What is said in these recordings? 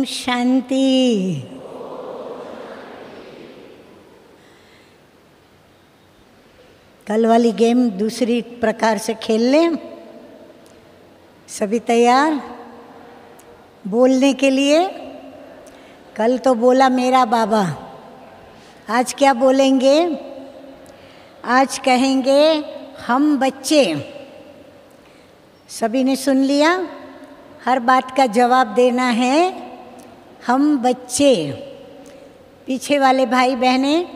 शांति। कल वाली गेम दूसरी प्रकार से खेल लें। सभी तैयार बोलने के लिए? कल तो बोला मेरा बाबा, आज क्या बोलेंगे? आज कहेंगे हम बच्चे। सभी ने सुन लिया? हर बात का जवाब देना है हम बच्चे। पीछे वाले भाई बहने,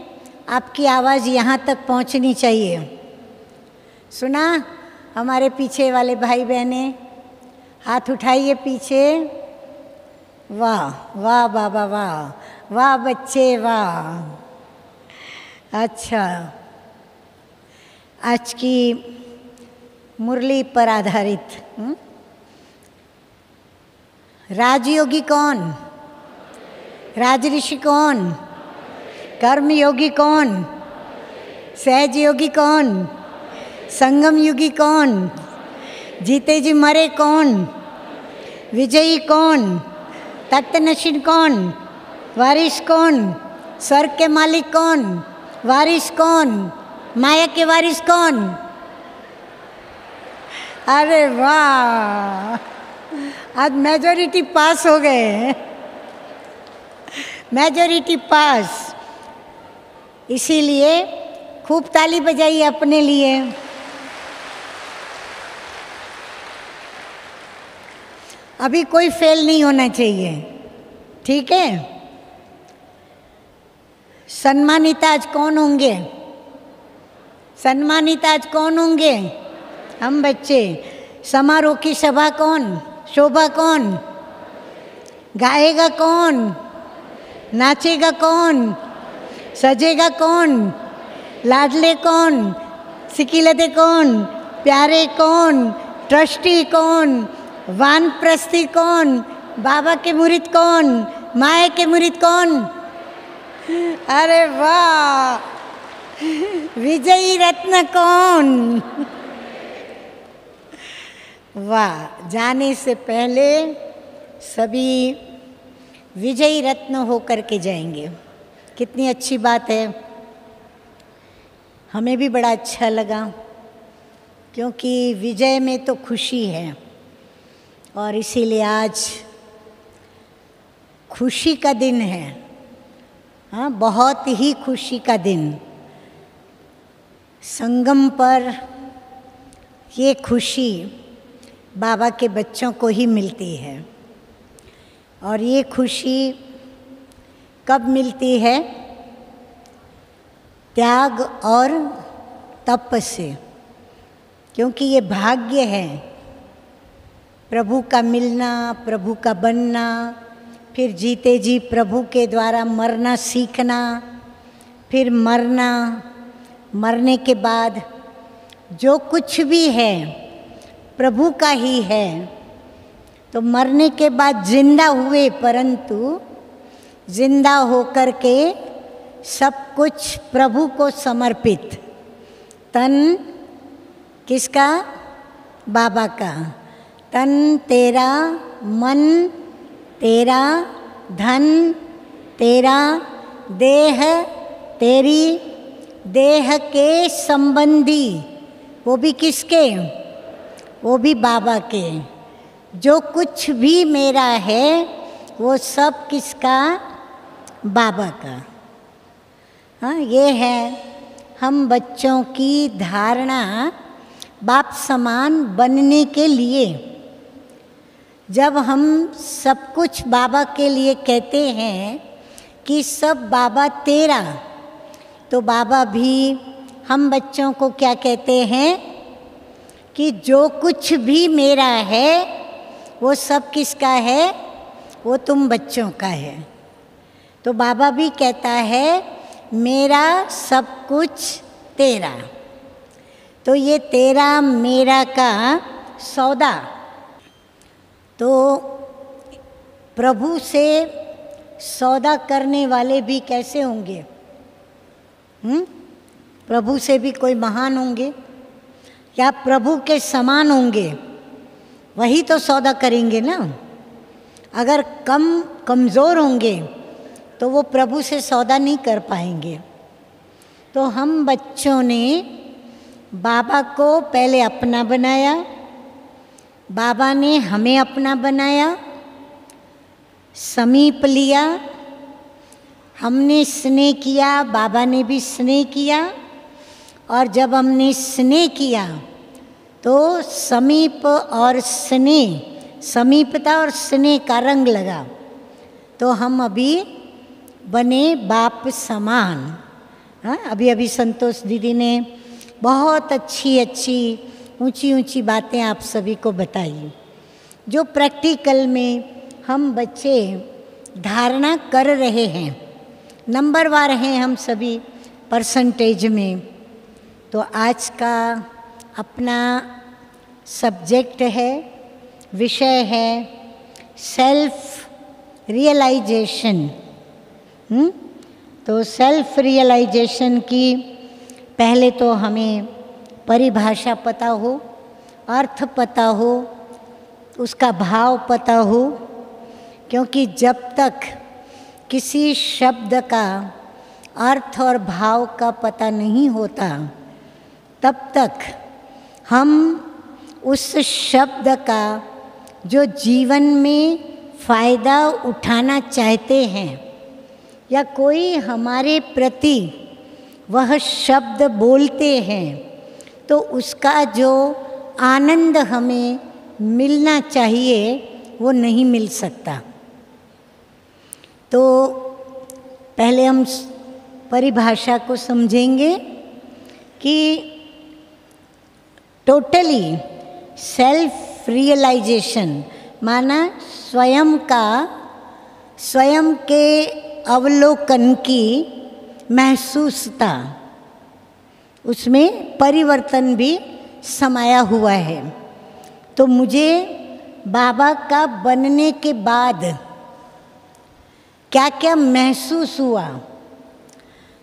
आपकी आवाज़ यहाँ तक पहुँचनी चाहिए। सुना? हमारे पीछे वाले भाई बहने हाथ उठाइए पीछे। वाह वाह बाबा वाह, वाह बच्चे वाह। अच्छा, आज की मुरली पर आधारित राजयोगी कौन? राजऋषि कौन? कर्मयोगी कौन? सहज योगी कौन? संगम योगी कौन? जीते जी मरे कौन? विजयी कौन? तख्तनशीन कौन? वारिस कौन? स्वर्ग के मालिक कौन? वारिस कौन? माया के वारिस कौन? अरे वाह, आज मेजॉरिटी पास हो गए। मेजॉरिटी पास, इसीलिए खूब ताली बजाइए अपने लिए। अभी कोई फेल नहीं होना चाहिए, ठीक है? सम्मानित आज कौन होंगे? सम्मानित आज कौन होंगे? हम बच्चे। समारोह की सभा कौन? शोभा कौन? गाएगा कौन? नाचेगा कौन? सजेगा कौन? लाडले कौन? सिकिलते कौन? प्यारे कौन? ट्रस्टी कौन? वानप्रस्थी कौन? बाबा के मुरीद कौन? माए के मुरीद कौन? अरे वाह, विजयी रत्न कौन? वाह, जाने से पहले सभी विजयी रत्न होकर के जाएंगे। कितनी अच्छी बात है। हमें भी बड़ा अच्छा लगा, क्योंकि विजय में तो खुशी है और इसीलिए आज खुशी का दिन है। हाँ, बहुत ही खुशी का दिन। संगम पर ये खुशी बाबा के बच्चों को ही मिलती है। और ये खुशी कब मिलती है? त्याग और तप से, क्योंकि ये भाग्य है प्रभु का मिलना, प्रभु का बनना, फिर जीते जी प्रभु के द्वारा मरना सीखना, फिर मरना, मरने के बाद जो कुछ भी है प्रभु का ही है। तो मरने के बाद जिंदा हुए, परंतु जिंदा होकर के सब कुछ प्रभु को समर्पित। तन किसका? बाबा का। तन तेरा, मन तेरा, धन तेरा, देह तेरी, देह के संबंधी वो भी किसके? वो भी बाबा के। जो कुछ भी मेरा है वो सब किसका? बाबा का। हाँ, ये है हम बच्चों की धारणा बाप समान बनने के लिए। जब हम सब कुछ बाबा के लिए कहते हैं कि सब बाबा तेरा, तो बाबा भी हम बच्चों को क्या कहते हैं कि जो कुछ भी मेरा है वो सब किसका है? वो तुम बच्चों का है। तो बाबा भी कहता है मेरा सब कुछ तेरा। तो ये तेरा मेरा का सौदा, तो प्रभु से सौदा करने वाले भी कैसे होंगे? प्रभु से भी कोई महान होंगे या प्रभु के समान होंगे? वही तो सौदा करेंगे ना। अगर कमज़ोर होंगे तो वो प्रभु से सौदा नहीं कर पाएंगे। तो हम बच्चों ने बाबा को पहले अपना बनाया, बाबा ने हमें अपना बनाया, समीप लिया, हमने स्नेह किया, बाबा ने भी स्नेह किया। और जब हमने स्नेह किया तो समीप और स्नेह, समीपता और स्नेह का रंग लगा, तो हम अभी बने बाप समान। हाँ, अभी संतोष दीदी ने बहुत अच्छी ऊंची बातें आप सभी को बताई, जो प्रैक्टिकल में हम बच्चे धारणा कर रहे हैं। नंबरवार हैं हम सभी परसेंटेज में। तो आज का अपना सब्जेक्ट है, विषय है सेल्फ रियलाइजेशन। तो सेल्फ रियलाइजेशन की पहले तो हमें परिभाषा पता हो, अर्थ पता हो, उसका भाव पता हो, क्योंकि जब तक किसी शब्द का अर्थ और भाव का पता नहीं होता तब तक हम उस शब्द का जो जीवन में फ़ायदा उठाना चाहते हैं या कोई हमारे प्रति वह शब्द बोलते हैं तो उसका जो आनंद हमें मिलना चाहिए वो नहीं मिल सकता। तो पहले हम परिभाषा को समझेंगे कि टोटली सेल्फ रियलाइजेशन माना स्वयं के अवलोकन की महसूसता, उसमें परिवर्तन भी समाया हुआ है। तो मुझे बाबा का बनने के बाद क्या क्या महसूस हुआ,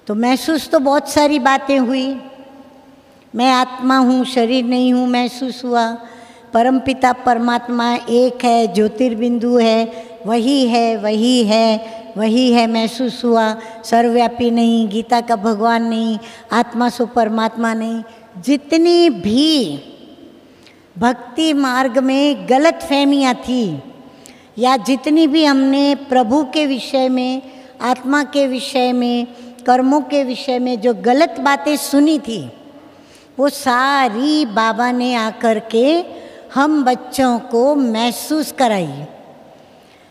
तो महसूस तो बहुत सारी बातें हुई। मैं आत्मा हूँ, शरीर नहीं हूँ, महसूस हुआ। परमपिता परमात्मा एक है, ज्योतिर्बिंदु है, वही है महसूस हुआ। सर्वव्यापी नहीं, गीता का भगवान नहीं, आत्मा सो परमात्मा नहीं। जितनी भी भक्ति मार्ग में गलत फहमियाँ थी या जितनी भी हमने प्रभु के विषय में, आत्मा के विषय में, कर्मों के विषय में जो गलत बातें सुनी थी वो सारी बाबा ने आकर के हम बच्चों को महसूस कराई।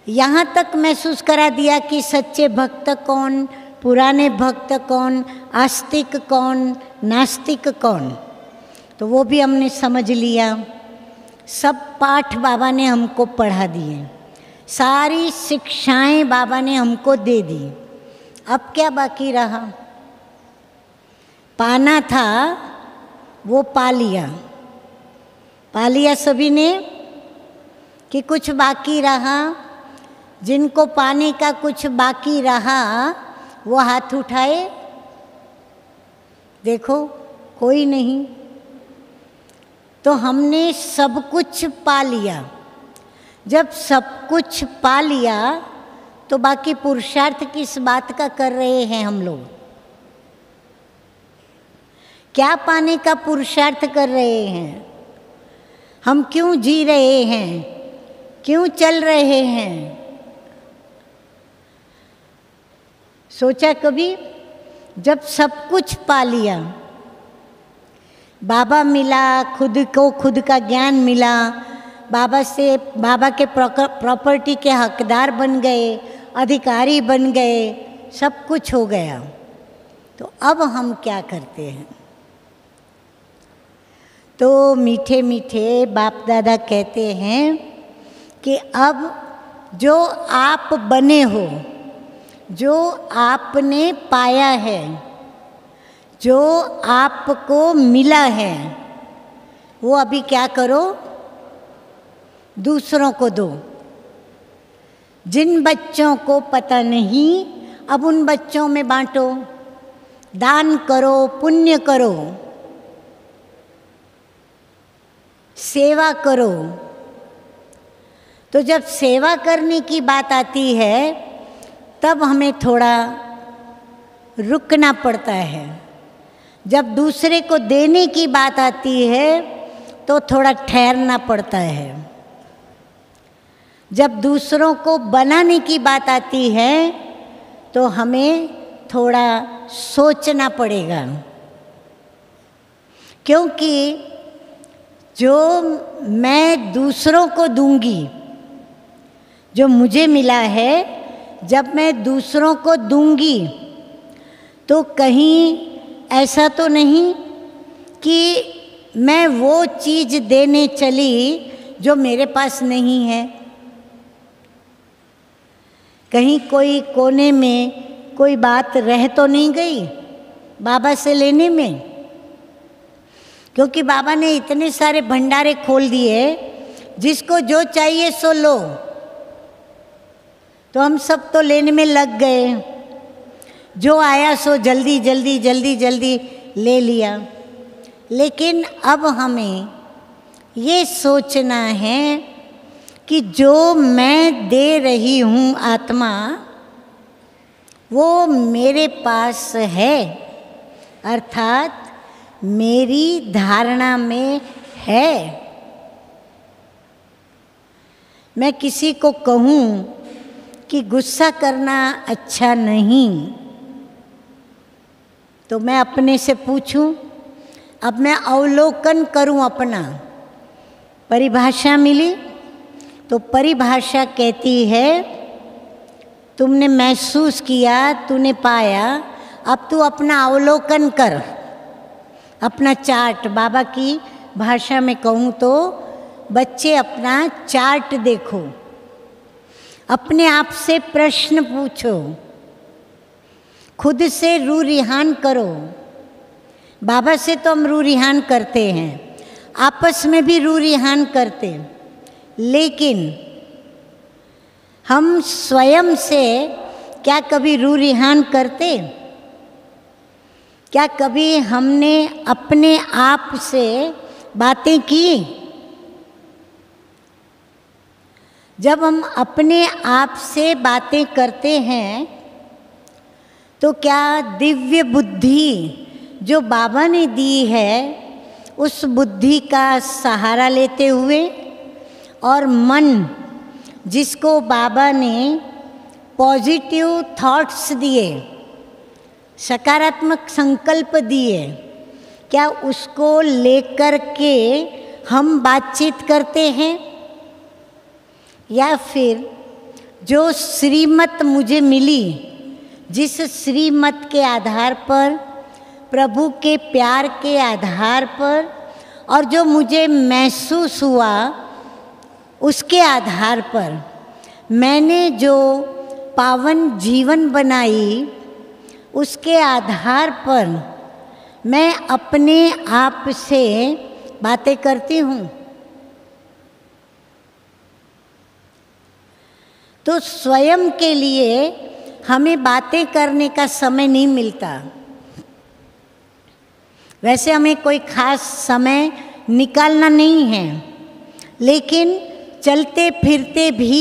यहाँ तक महसूस करा दिया कि सच्चे भक्त कौन, पुराने भक्त कौन, आस्तिक कौन, नास्तिक कौन, तो वो भी हमने समझ लिया। सब पाठ बाबा ने हमको पढ़ा दिए, सारी शिक्षाएं बाबा ने हमको दे दी। अब क्या बाकी रहा? पाना था वो पा लिया सभी ने कि कुछ बाकी रहा? जिनको पाने का कुछ बाकी रहा वो हाथ उठाए। देखो कोई नहीं। तो हमने सब कुछ पा लिया। जब सब कुछ पा लिया तो बाकी पुरुषार्थ किस बात का कर रहे हैं हम लोग? क्या पाने का पुरुषार्थ कर रहे हैं? हम क्यों जी रहे हैं? क्यों चल रहे हैं? सोचा कभी? जब सब कुछ पा लिया, बाबा मिला, खुद को खुद का ज्ञान मिला, बाबा से, बाबा के प्रॉपर्टी के हकदार बन गए, अधिकारी बन गए, सब कुछ हो गया, तो अब हम क्या करते हैं? तो मीठे मीठे बाप दादा कहते हैं कि अब जो आप बने हो, जो आपने पाया है, जो आपको मिला है, वो अभी क्या करो? दूसरों को दो। जिन बच्चों को पता नहीं, अब उन बच्चों में बांटो, दान करो, पुण्य करो, सेवा करो। तो जब सेवा करने की बात आती है तब हमें थोड़ा रुकना पड़ता है। जब दूसरे को देने की बात आती है तो थोड़ा ठहरना पड़ता है। जब दूसरों को बनाने की बात आती है तो हमें थोड़ा सोचना पड़ेगा, क्योंकि जो मैं दूसरों को दूंगी, जो मुझे मिला है, जब मैं दूसरों को दूंगी तो कहीं ऐसा तो नहीं कि मैं वो चीज़ देने चली जो मेरे पास नहीं है। कहीं कोई कोने में कोई बात रह तो नहीं गई बाबा से लेने में, क्योंकि बाबा ने इतने सारे भंडारे खोल दिए, जिसको जो चाहिए सो लो। तो हम सब तो लेने में लग गए, जो आया सो जल्दी जल्दी जल्दी जल्दी ले लिया। लेकिन अब हमें ये सोचना है कि जो मैं दे रही हूँ आत्मा, वो मेरे पास है, अर्थात मेरी धारणा में है। मैं किसी को कहूँ कि गुस्सा करना अच्छा नहीं, तो मैं अपने से पूछूं, अब मैं अवलोकन करूं अपना। परिभाषा मिली तो परिभाषा कहती है, तुमने महसूस किया, तूने पाया, अब तू अपना अवलोकन कर, अपना चार्ट। बाबा की भाषा में कहूँ तो बच्चे अपना चार्ट देखो, अपने आप से प्रश्न पूछो, खुद से रू रिहान करो। बाबा से तो हम रू रिहान करते हैं, आपस में भी रू रिहान करते, लेकिन हम स्वयं से क्या कभी रू रिहान करते? क्या कभी हमने अपने आप से बातें की? जब हम अपने आप से बातें करते हैं तो क्या दिव्य बुद्धि जो बाबा ने दी है, उस बुद्धि का सहारा लेते हुए और मन जिसको बाबा ने पॉजिटिव थॉट्स दिए, सकारात्मक संकल्प दिए, क्या उसको लेकर के हम बातचीत करते हैं? या फिर जो श्रीमत मुझे मिली, जिस श्रीमत के आधार पर, प्रभु के प्यार के आधार पर, और जो मुझे महसूस हुआ उसके आधार पर, मैंने जो पावन जीवन बनाई, उसके आधार पर मैं अपने आप से बातें करती हूँ। तो स्वयं के लिए हमें बातें करने का समय नहीं मिलता। वैसे हमें कोई खास समय निकालना नहीं है, लेकिन चलते फिरते भी,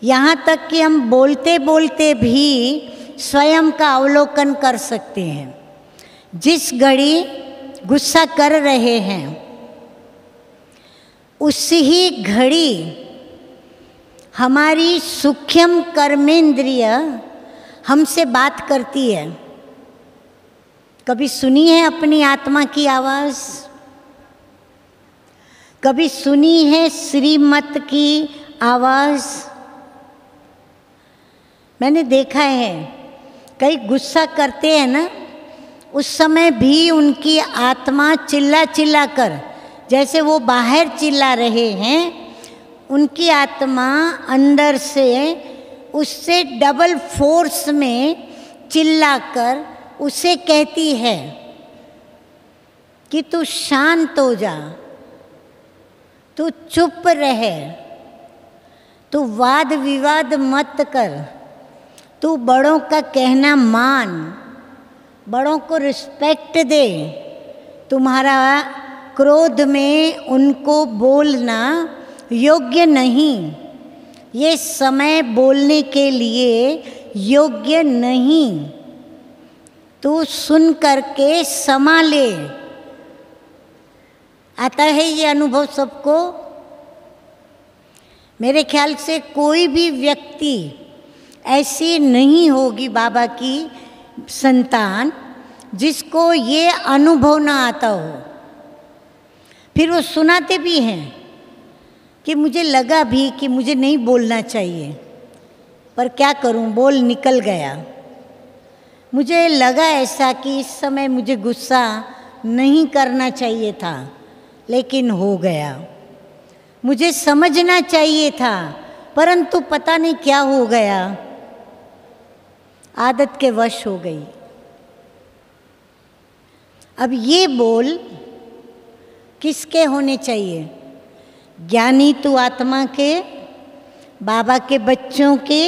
यहाँ तक कि हम बोलते बोलते भी स्वयं का अवलोकन कर सकते हैं। जिस घड़ी गुस्सा कर रहे हैं, उसी ही घड़ी हमारी सूक्ष्म कर्मेंद्रिय हमसे बात करती है। कभी सुनी है अपनी आत्मा की आवाज़? कभी सुनी है श्रीमत की आवाज़? मैंने देखा है, कई गुस्सा करते हैं ना, उस समय भी उनकी आत्मा चिल्ला चिल्ला कर, जैसे वो बाहर चिल्ला रहे हैं, उनकी आत्मा अंदर से उससे डबल फोर्स में चिल्लाकर उसे कहती है कि तू शांत हो जा, तू चुप रहे, तू वाद विवाद मत कर, तू बड़ों का कहना मान, बड़ों को रिस्पेक्ट दे। तुम्हारा क्रोध में उनको बोलना योग्य नहीं, ये समय बोलने के लिए योग्य नहीं। तू सुन करके समा ले। आता है ये अनुभव सबको? मेरे ख्याल से कोई भी व्यक्ति ऐसी नहीं होगी बाबा की संतान जिसको ये अनुभव ना आता हो। फिर वो सुनाते भी हैं कि मुझे लगा भी कि मुझे नहीं बोलना चाहिए, पर क्या करूं, बोल निकल गया। मुझे लगा ऐसा कि इस समय मुझे गुस्सा नहीं करना चाहिए था, लेकिन हो गया। मुझे समझना चाहिए था, परंतु पता नहीं क्या हो गया, आदत के वश हो गई। अब ये बोल किसके होने चाहिए? ज्ञानी तू आत्मा के, बाबा के बच्चों के,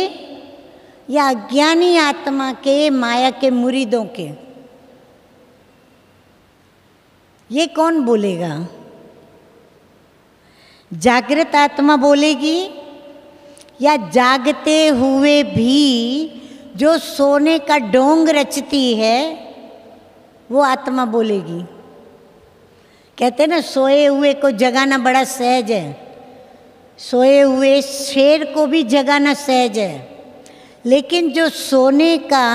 या अज्ञानी आत्मा के, माया के मुरीदों के? ये कौन बोलेगा? जागृत आत्मा बोलेगी या जागते हुए भी जो सोने का ढोंग रचती है वो आत्मा बोलेगी? कहते ना, सोए हुए को जगाना बड़ा सहज है। सोए हुए शेर को भी जगाना सहज है, लेकिन जो सोने का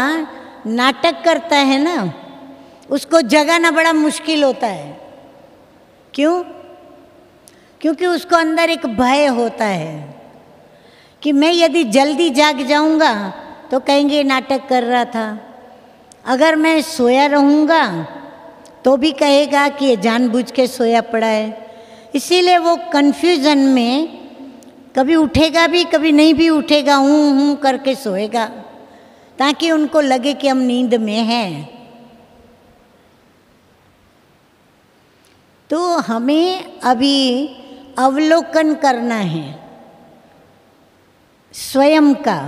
नाटक करता है ना, उसको जगाना बड़ा मुश्किल होता है। क्यों? क्योंकि उसको अंदर एक भय होता है कि मैं यदि जल्दी जाग जाऊंगा तो कहेंगे नाटक कर रहा था, अगर मैं सोया रहूंगा तो भी कहेगा कि ये जानबूझ के सोया पड़ा है। इसीलिए वो कन्फ्यूज़न में कभी उठेगा भी, कभी नहीं भी उठेगा, हूँ करके सोएगा, ताकि उनको लगे कि हम नींद में हैं। तो हमें अभी अवलोकन करना है स्वयं का,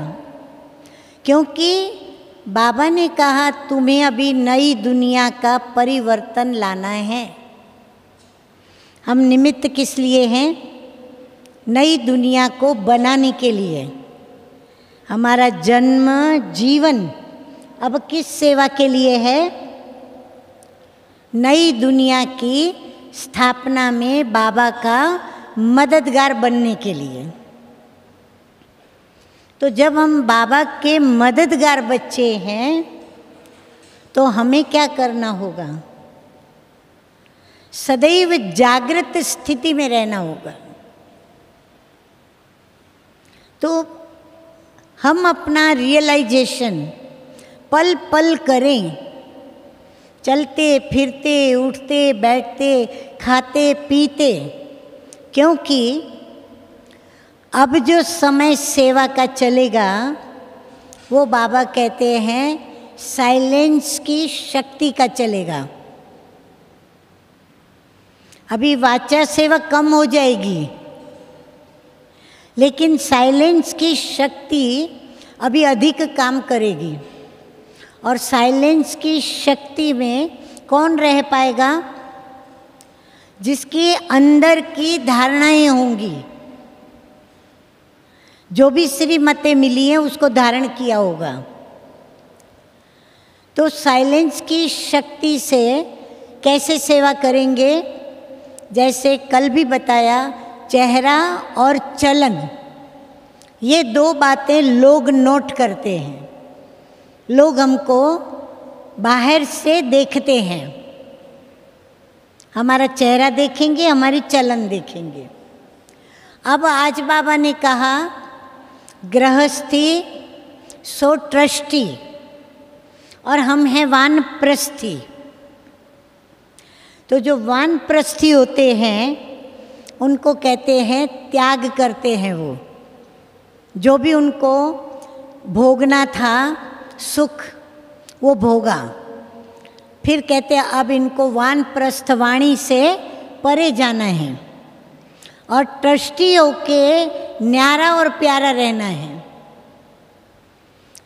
क्योंकि बाबा ने कहा तुम्हें अभी नई दुनिया का परिवर्तन लाना है। हम निमित्त किस लिए हैं? नई दुनिया को बनाने के लिए। हमारा जन्म जीवन अब किस सेवा के लिए है? नई दुनिया की स्थापना में बाबा का मददगार बनने के लिए। तो जब हम बाबा के मददगार बच्चे हैं तो हमें क्या करना होगा? सदैव जागृत स्थिति में रहना होगा। तो हम अपना रियलाइजेशन पल पल करें, चलते फिरते, उठते बैठते, खाते पीते, क्योंकि अब जो समय सेवा का चलेगा वो बाबा कहते हैं साइलेंस की शक्ति का चलेगा। अभी वाचा सेवा कम हो जाएगी, लेकिन साइलेंस की शक्ति अभी अधिक काम करेगी। और साइलेंस की शक्ति में कौन रह पाएगा? जिसके अंदर की धारणाएं होंगी, जो भी श्रीमतें मिली हैं उसको धारण किया होगा। तो साइलेंस की शक्ति से कैसे सेवा करेंगे? जैसे कल भी बताया, चेहरा और चलन, ये दो बातें लोग नोट करते हैं। लोग हमको बाहर से देखते हैं, हमारा चेहरा देखेंगे, हमारी चलन देखेंगे। अब आज बाबा ने कहा गृहस्थी सो ट्रस्टी, और हम हैं वानप्रस्थी। तो जो वानप्रस्थी होते हैं उनको कहते हैं त्याग करते हैं। वो जो भी उनको भोगना था सुख, वो भोगा। फिर कहते हैं अब इनको वानप्रस्थ वाणी से परे जाना है और ट्रस्टी होके न्यारा और प्यारा रहना है।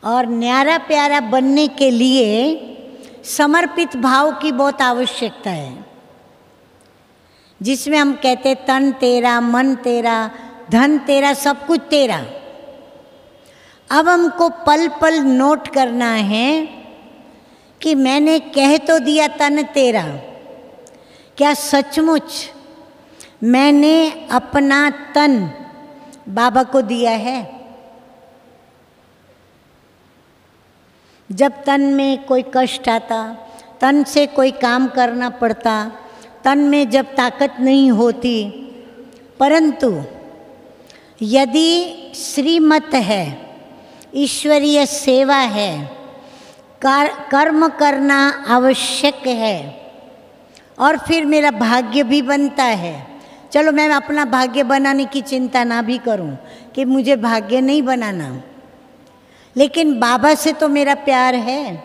और न्यारा प्यारा बनने के लिए समर्पित भाव की बहुत आवश्यकता है। जिसमें हम कहते तन तेरा, मन तेरा, धन तेरा, सब कुछ तेरा। अब हमको पल पल नोट करना है कि मैंने कह तो दिया तन तेरा, क्या सचमुच मैंने अपना तन बाबा को दिया है? जब तन में कोई कष्ट आता, तन से कोई काम करना पड़ता, तन में जब ताकत नहीं होती, परंतु यदि श्रीमत है, ईश्वरीय सेवा है, कर्म करना आवश्यक है और फिर मेरा भाग्य भी बनता है। चलो मैं अपना भाग्य बनाने की चिंता ना भी करूं कि मुझे भाग्य नहीं बनाना, लेकिन बाबा से तो मेरा प्यार है,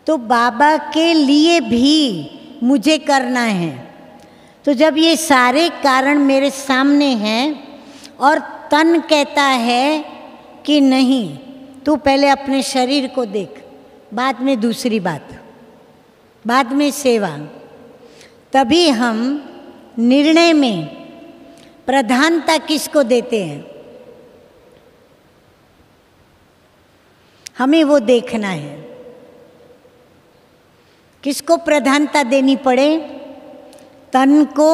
तो बाबा के लिए भी मुझे करना है। तो जब ये सारे कारण मेरे सामने हैं और तन कहता है कि नहीं, तू पहले अपने शरीर को देख, बाद में दूसरी बात, बाद में सेवा, तभी हम निर्णय में प्रधानता किसको देते हैं, हमें वो देखना है। किसको प्रधानता देनी पड़े, तन को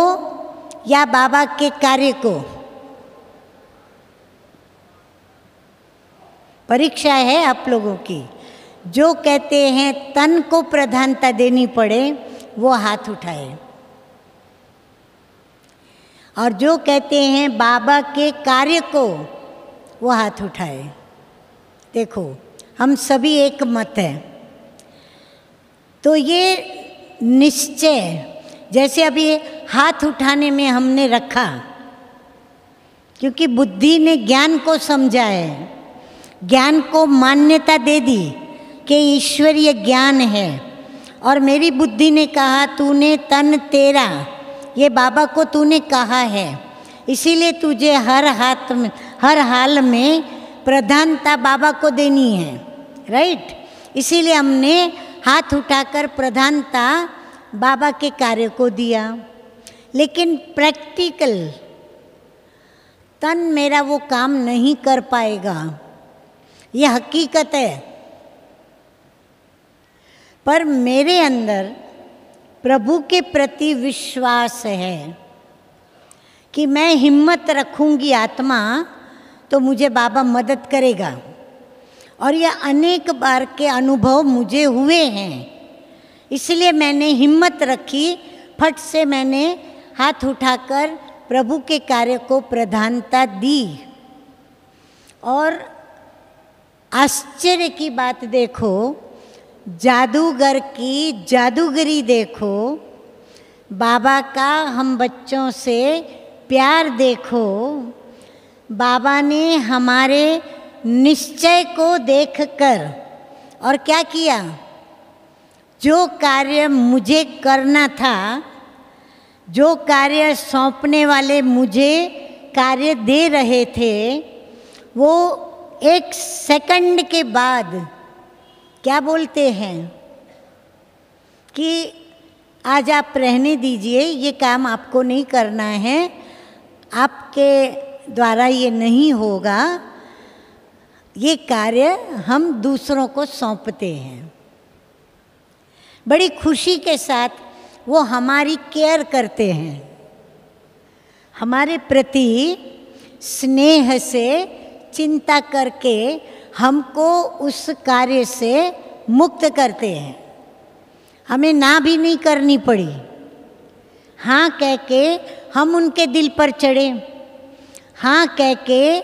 या बाबा के कार्य को? परीक्षा है आप लोगों की। जो कहते हैं तन को प्रधानता देनी पड़े वो हाथ उठाए, और जो कहते हैं बाबा के कार्य को वो हाथ उठाए। देखो हम सभी एक मत है। तो ये निश्चय, जैसे अभी हाथ उठाने में हमने रखा, क्योंकि बुद्धि ने ज्ञान को समझा है, ज्ञान को मान्यता दे दी कि ईश्वरीय ज्ञान है, और मेरी बुद्धि ने कहा तूने तन तेरा, ये बाबा को तूने कहा है, इसीलिए तुझे हर हाल में प्रधानता बाबा को देनी है, राइट? इसीलिए हमने हाथ उठाकर प्रधानता बाबा के कार्य को दिया। लेकिन प्रैक्टिकल तन मेरा वो काम नहीं कर पाएगा, ये हकीकत है। पर मेरे अंदर प्रभु के प्रति विश्वास है कि मैं हिम्मत रखूंगी आत्मा तो मुझे बाबा मदद करेगा, और यह अनेक बार के अनुभव मुझे हुए हैं। इसलिए मैंने हिम्मत रखी, फट से मैंने हाथ उठाकर प्रभु के कार्य को प्रधानता दी। और आश्चर्य की बात देखो, जादूगर की जादूगरी देखो, बाबा का हम बच्चों से प्यार देखो। बाबा ने हमारे निश्चय को देखकर और क्या किया, जो कार्य मुझे करना था, जो कार्य सौंपने वाले मुझे कार्य दे रहे थे, वो एक सेकंड के बाद क्या बोलते हैं कि आज आप रहने दीजिए, ये काम आपको नहीं करना है, आपके द्वारा ये नहीं होगा, ये कार्य हम दूसरों को सौंपते हैं। बड़ी खुशी के साथ वो हमारी केयर करते हैं, हमारे प्रति स्नेह से चिंता करके हमको उस कार्य से मुक्त करते हैं। हमें ना भी नहीं करनी पड़ी, हाँ कह के हम उनके दिल पर चढ़े, हाँ कह के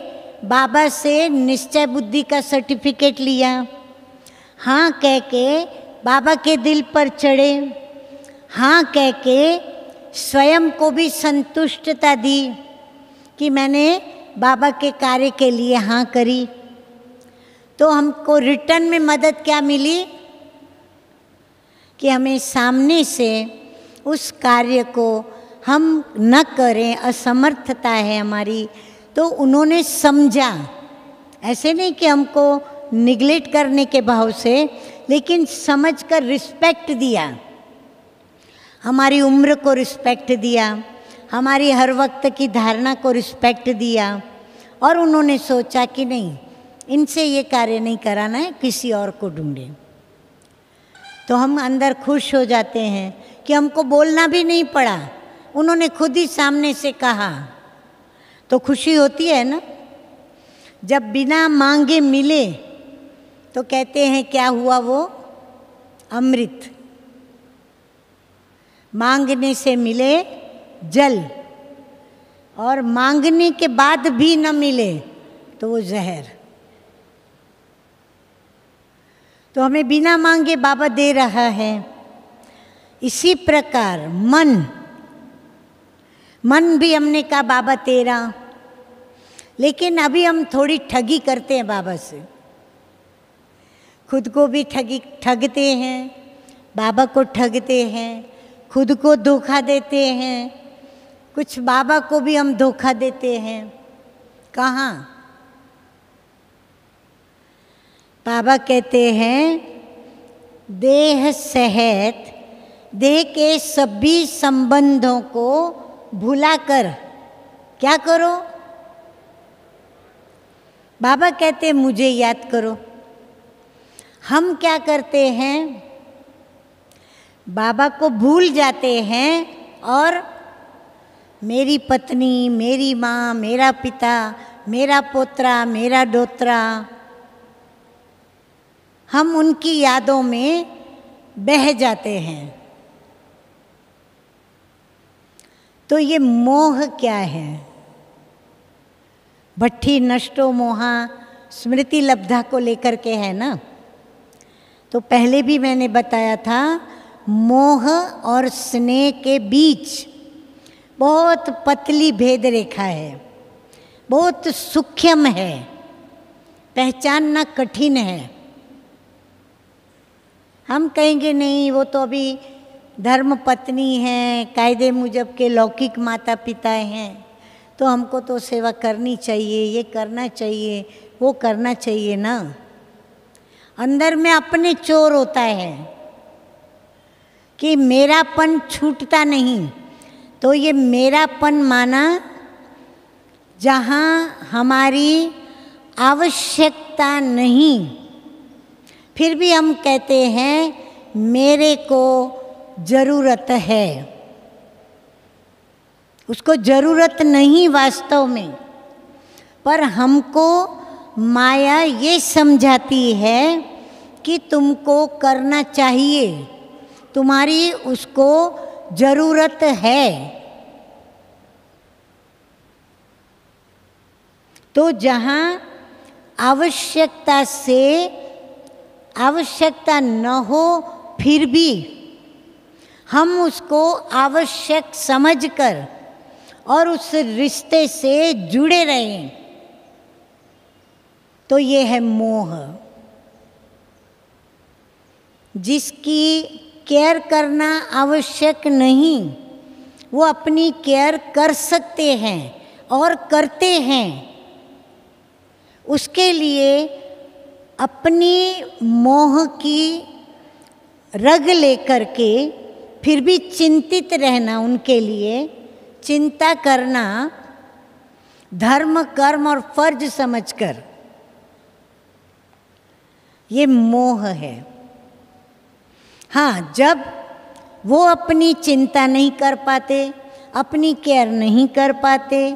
बाबा से निश्चय बुद्धि का सर्टिफिकेट लिया, हाँ कह के बाबा के दिल पर चढ़े, हाँ कह के स्वयं को भी संतुष्टता दी कि मैंने बाबा के कार्य के लिए हाँ करी। तो हमको रिटर्न में मदद क्या मिली कि हमें सामने से उस कार्य को हम न करें, असमर्थता है हमारी, तो उन्होंने समझा। ऐसे नहीं कि हमको निगलेक्ट करने के भाव से, लेकिन समझकर रिस्पेक्ट दिया। हमारी उम्र को रिस्पेक्ट दिया, हमारी हर वक्त की धारणा को रिस्पेक्ट दिया, और उन्होंने सोचा कि नहीं, इनसे ये कार्य नहीं कराना है, किसी और को ढूंढें। तो हम अंदर खुश हो जाते हैं कि हमको बोलना भी नहीं पड़ा, उन्होंने खुद ही सामने से कहा, तो खुशी होती है ना। जब बिना मांगे मिले तो कहते हैं क्या हुआ वो? अमृत। मांगने से मिले जल, और मांगने के बाद भी न मिले तो वो जहर। तो हमें बिना मांगे बाबा दे रहा है। इसी प्रकार मन भी हमने कहा बाबा तेरा, लेकिन अभी हम थोड़ी ठगी करते हैं बाबा से, खुद को भी ठगते हैं, बाबा को ठगते हैं, खुद को धोखा देते हैं, कुछ बाबा को भी हम धोखा देते हैं। कहाँ? बाबा कहते हैं देह सहित देह के सभी संबंधों को भुलाकर क्या करो? बाबा कहते हैं मुझे याद करो। हम क्या करते हैं? बाबा को भूल जाते हैं और मेरी पत्नी, मेरी माँ, मेरा पिता, मेरा पोत्रा, मेरा डोत्रा, हम उनकी यादों में बह जाते हैं। तो ये मोह क्या है? भट्ठी नष्टो मोहा स्मृति लब्धा को लेकर के है ना। तो पहले भी मैंने बताया था, मोह और स्नेह के बीच बहुत पतली भेद रेखा है, बहुत सूक्ष्म है, पहचानना कठिन है। हम कहेंगे नहीं, वो तो अभी धर्म पत्नी है, कायदे मुजब के लौकिक माता पिता हैं, तो हमको तो सेवा करनी चाहिए, ये करना चाहिए, वो करना चाहिए ना। अंदर में अपने चोर होता है कि मेरापन छूटता नहीं। तो ये मेरापन माना जहाँ हमारी आवश्यकता नहीं, फिर भी हम कहते हैं मेरे को ज़रूरत है। उसको ज़रूरत नहीं वास्तव में, पर हमको माया ये समझाती है कि तुमको करना चाहिए, तुम्हारी उसको ज़रूरत है। तो जहाँ आवश्यकता से आवश्यकता न हो, फिर भी हम उसको आवश्यक समझकर और उस रिश्ते से जुड़े रहें, तो ये है मोह। जिसकी केयर करना आवश्यक नहीं, वो अपनी केयर कर सकते हैं और करते हैं। उसके लिए अपनी मोह की रग लेकर के फिर भी चिंतित रहना, उनके लिए चिंता करना, धर्म कर्म और फर्ज समझकर, ये मोह है। हाँ, जब वो अपनी चिंता नहीं कर पाते, अपनी केयर नहीं कर पाते,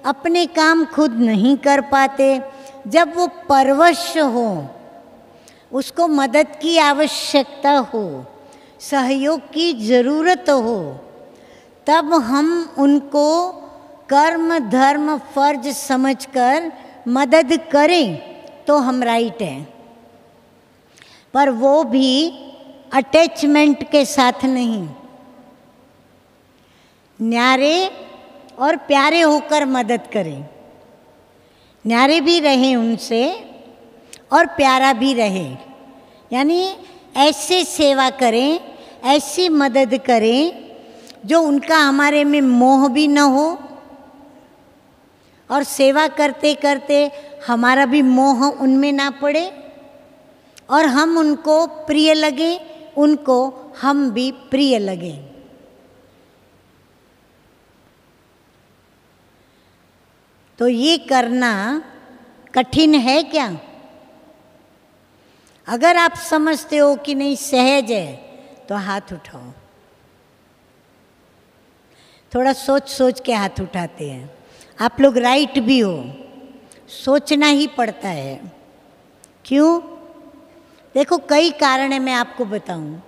अपने काम खुद नहीं कर पाते, जब वो परवश हो, उसको मदद की आवश्यकता हो, सहयोग की ज़रूरत हो, तब हम उनको कर्म धर्म फर्ज समझकर मदद करें तो हम राइट हैं। पर वो भी अटैचमेंट के साथ नहीं, न्यारे और प्यारे होकर मदद करें। न्यारे भी रहें उनसे और प्यारा भी रहे, यानी ऐसे सेवा करें, ऐसी मदद करें जो उनका हमारे में मोह भी न हो, और सेवा करते करते हमारा भी मोह उनमें ना पड़े, और हम उनको प्रिय लगे, उनको हम भी प्रिय लगे। तो ये करना कठिन है क्या? अगर आप समझते हो कि नहीं सहज है तो हाथ उठाओ। थोड़ा सोच सोच के हाथ उठाते हैं। आप लोग राइट भी हो, सोचना ही पड़ता है। क्यों? देखो कई कारण है, मैं आपको बताऊं।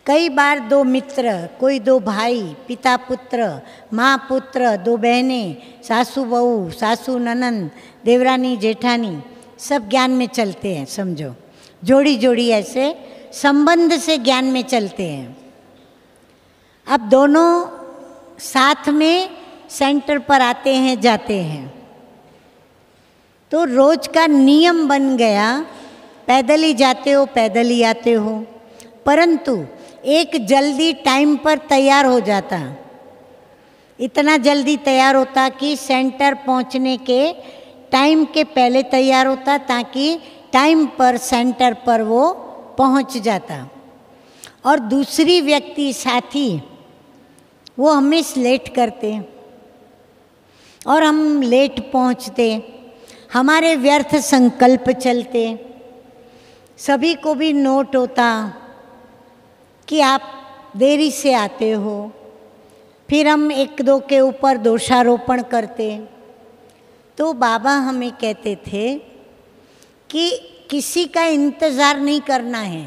कई बार दो मित्र, कोई दो भाई, पिता पुत्र, माँ पुत्र, दो बहनें, सासू बहू, सासू ननंद, देवरानी जेठानी, सब ज्ञान में चलते हैं। समझो जोड़ी जोड़ी ऐसे संबंध से ज्ञान में चलते हैं। अब दोनों साथ में सेंटर पर आते हैं जाते हैं, तो रोज का नियम बन गया, पैदल ही जाते हो पैदल ही आते हो। परंतु एक जल्दी टाइम पर तैयार हो जाता, इतना जल्दी तैयार होता कि सेंटर पहुंचने के टाइम के पहले तैयार होता, ताकि टाइम पर सेंटर पर वो पहुंच जाता। और दूसरी व्यक्ति साथी वो हमेशा लेट करते और हम लेट पहुंचते, हमारे व्यर्थ संकल्प चलते। सभी को भी नोट होता कि आप देरी से आते हो, फिर हम एक दो के ऊपर दोषारोपण करते। तो बाबा हमें कहते थे कि किसी का इंतज़ार नहीं करना है।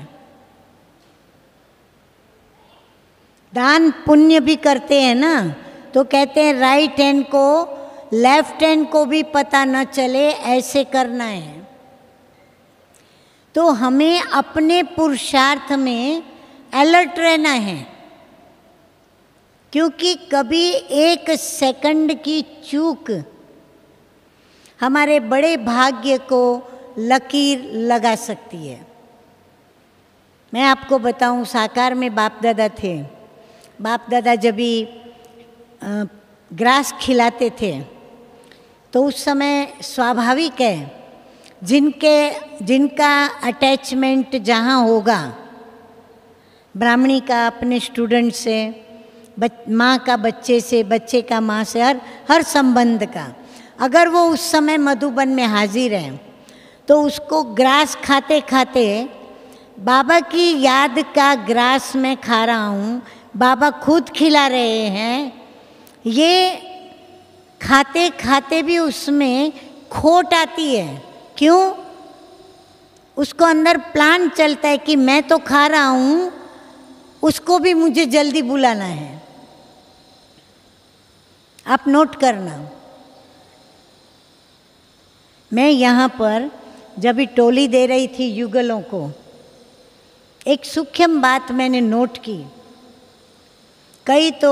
दान पुण्य भी करते हैं ना, तो कहते हैं राइट हैंड को लेफ्ट हैंड को भी पता न चले, ऐसे करना है। तो हमें अपने पुरुषार्थ में अलर्ट रहना है, क्योंकि कभी एक सेकंड की चूक हमारे बड़े भाग्य को लकीर लगा सकती है। मैं आपको बताऊं, साकार में बाप दादा थे। बाप दादा जब भी ग्रास खिलाते थे तो उस समय स्वाभाविक है, जिनका अटैचमेंट जहाँ होगा, ब्राह्मणी का अपने स्टूडेंट से, माँ का बच्चे से, बच्चे का माँ से, हर संबंध का, अगर वो उस समय मधुबन में हाजिर है तो उसको ग्रास खाते खाते बाबा की याद का ग्रास मैं खा रहा हूँ, बाबा खुद खिला रहे हैं, ये खाते खाते भी उसमें खोट आती है। क्यों? उसको अंदर प्लान चलता है कि मैं तो खा रहा हूँ, उसको भी मुझे जल्दी बुलाना है। आप नोट करना। मैं यहाँ पर जब भी टोली दे रही थी युगलों को, एक सूक्ष्म बात मैंने नोट की। कई तो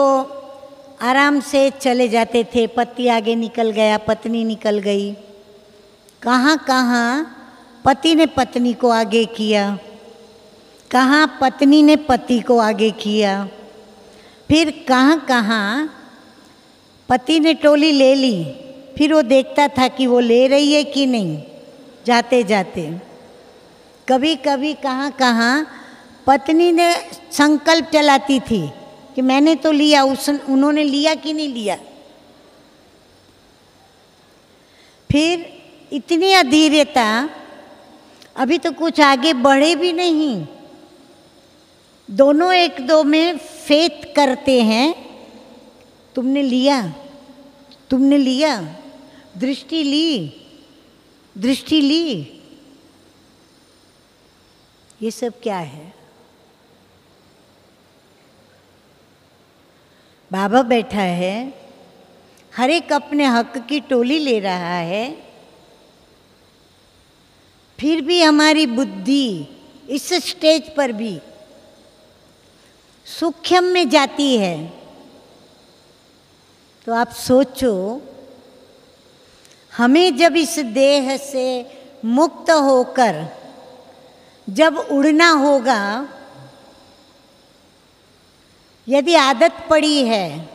आराम से चले जाते थे, पति आगे निकल गया, पत्नी निकल गई, कहाँ कहाँ पति ने पत्नी को आगे किया, कहाँ पत्नी ने पति को आगे किया, फिर कहाँ कहाँ पति ने टोली ले ली, फिर वो देखता था कि वो ले रही है कि नहीं जाते जाते। कभी कभी कहाँ कहाँ पत्नी ने संकल्प चलाती थी कि मैंने तो लिया, उन्होंने लिया कि नहीं लिया। फिर इतनी अधीरता, अभी तो कुछ आगे बढ़े भी नहीं, दोनों एक दो में फेथ करते हैं, तुमने लिया, तुमने लिया, दृष्टि ली, दृष्टि ली। ये सब क्या है? बाबा बैठा है, हर एक अपने हक की टोली ले रहा है, फिर भी हमारी बुद्धि इस स्टेज पर भी सूक्ष्म में जाती है। तो आप सोचो, हमें जब इस देह से मुक्त होकर जब उड़ना होगा, यदि आदत पड़ी है,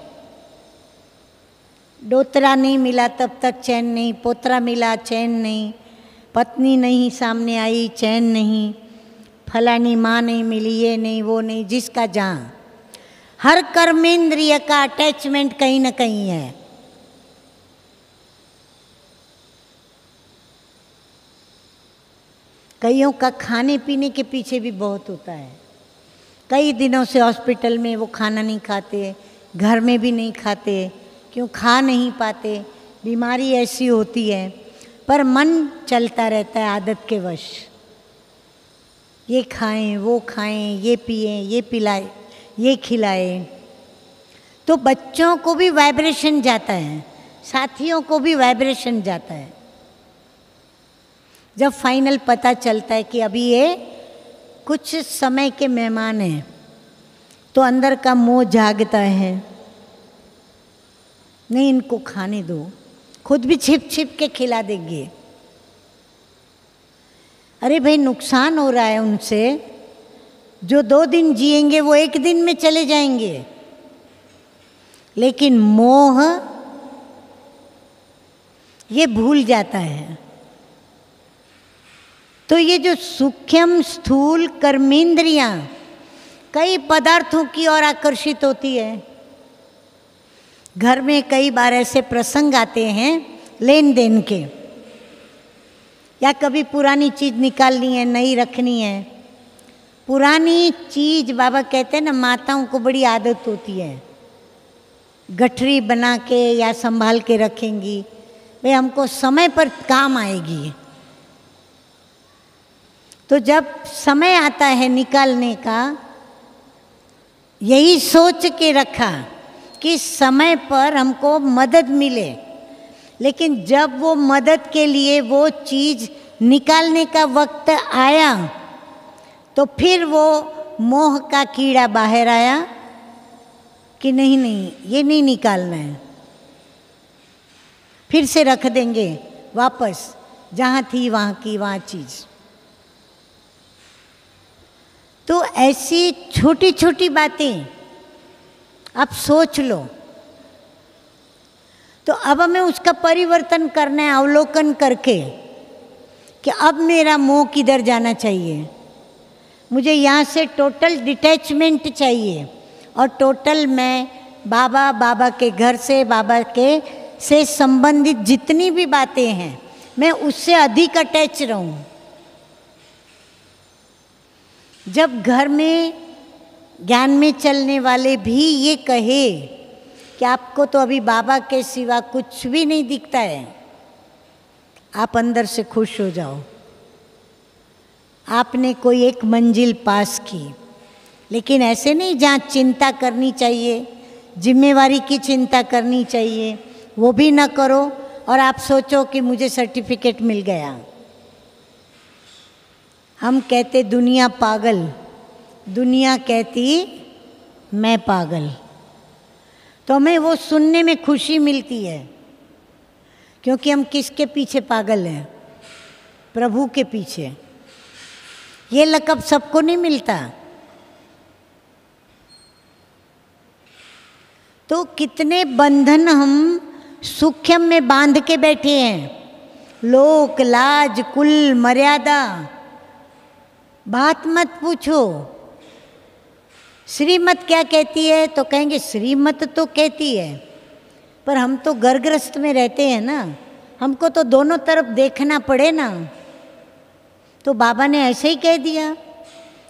डोतरा नहीं मिला तब तक चैन नहीं, पोतरा मिला चैन नहीं, पत्नी नहीं सामने आई चैन नहीं, फलानी माँ नहीं मिली, ये नहीं वो नहीं, जिसका जहाँ, हर कर्मेंद्रिय का अटैचमेंट कहीं ना कहीं है। कईयों का खाने पीने के पीछे भी बहुत होता है। कई दिनों से हॉस्पिटल में वो खाना नहीं खाते, घर में भी नहीं खाते, क्यों खा नहीं पाते, बीमारी ऐसी होती है, पर मन चलता रहता है आदत के वश। ये खाएं, वो खाएं, ये पिएं, ये पिलाएं, ये खिलाएं। तो बच्चों को भी वाइब्रेशन जाता है, साथियों को भी वाइब्रेशन जाता है। जब फाइनल पता चलता है कि अभी ये कुछ समय के मेहमान हैं, तो अंदर का मोह जागता है, नहीं इनको खाने दो, खुद भी छिप छिप के खिला देंगे। अरे भाई नुकसान हो रहा है उनसे, जो 2 दिन जिएंगे वो 1 दिन में चले जाएंगे। लेकिन मोह ये भूल जाता है। तो ये जो सूक्ष्म स्थूल कर्मेंद्रियां कई पदार्थों की ओर आकर्षित होती है। घर में कई बार ऐसे प्रसंग आते हैं लेन देन के, या कभी पुरानी चीज निकालनी है, नई रखनी है। पुरानी चीज बाबा कहते हैं ना, माताओं को बड़ी आदत होती है, गठरी बना के या संभाल के रखेंगी, भाई हमको समय पर काम आएगी। तो जब समय आता है निकालने का, यही सोच के रखा कि समय पर हमको मदद मिले, लेकिन जब वो मदद के लिए वो चीज़ निकालने का वक्त आया, तो फिर वो मोह का कीड़ा बाहर आया कि नहीं नहीं ये नहीं निकालना है, फिर से रख देंगे वापस जहाँ थी वहाँ की वहाँ चीज़। तो ऐसी छोटी छोटी बातें आप सोच लो। तो अब हमें उसका परिवर्तन करना है, अवलोकन करके कि अब मेरा मोह किधर जाना चाहिए। मुझे यहाँ से टोटल डिटैचमेंट चाहिए, और टोटल मैं बाबा के घर से, बाबा के से संबंधित जितनी भी बातें हैं, मैं उससे अधिक अटैच रहूं। जब घर में ज्ञान में चलने वाले भी ये कहे कि आपको तो अभी बाबा के सिवा कुछ भी नहीं दिखता है, आप अंदर से खुश हो जाओ। आपने कोई एक मंजिल पास की, लेकिन ऐसे नहीं जहाँ चिंता करनी चाहिए, जिम्मेवारी की चिंता करनी चाहिए, वो भी ना करो और आप सोचो कि मुझे सर्टिफिकेट मिल गया। हम कहते दुनिया पागल, दुनिया कहती मैं पागल। तो हमें वो सुनने में खुशी मिलती है, क्योंकि हम किसके पीछे पागल हैं? प्रभु के पीछे। ये लक़ब सबको नहीं मिलता। तो कितने बंधन हम सूक्ष्म में बांध के बैठे हैं, लोक लाज कुल मर्यादा, बात मत पूछो। श्रीमत क्या कहती है तो कहेंगे श्रीमत तो कहती है, पर हम तो घरगृहस्थ में रहते हैं ना, हमको तो दोनों तरफ देखना पड़े ना। तो बाबा ने ऐसे ही कह दिया।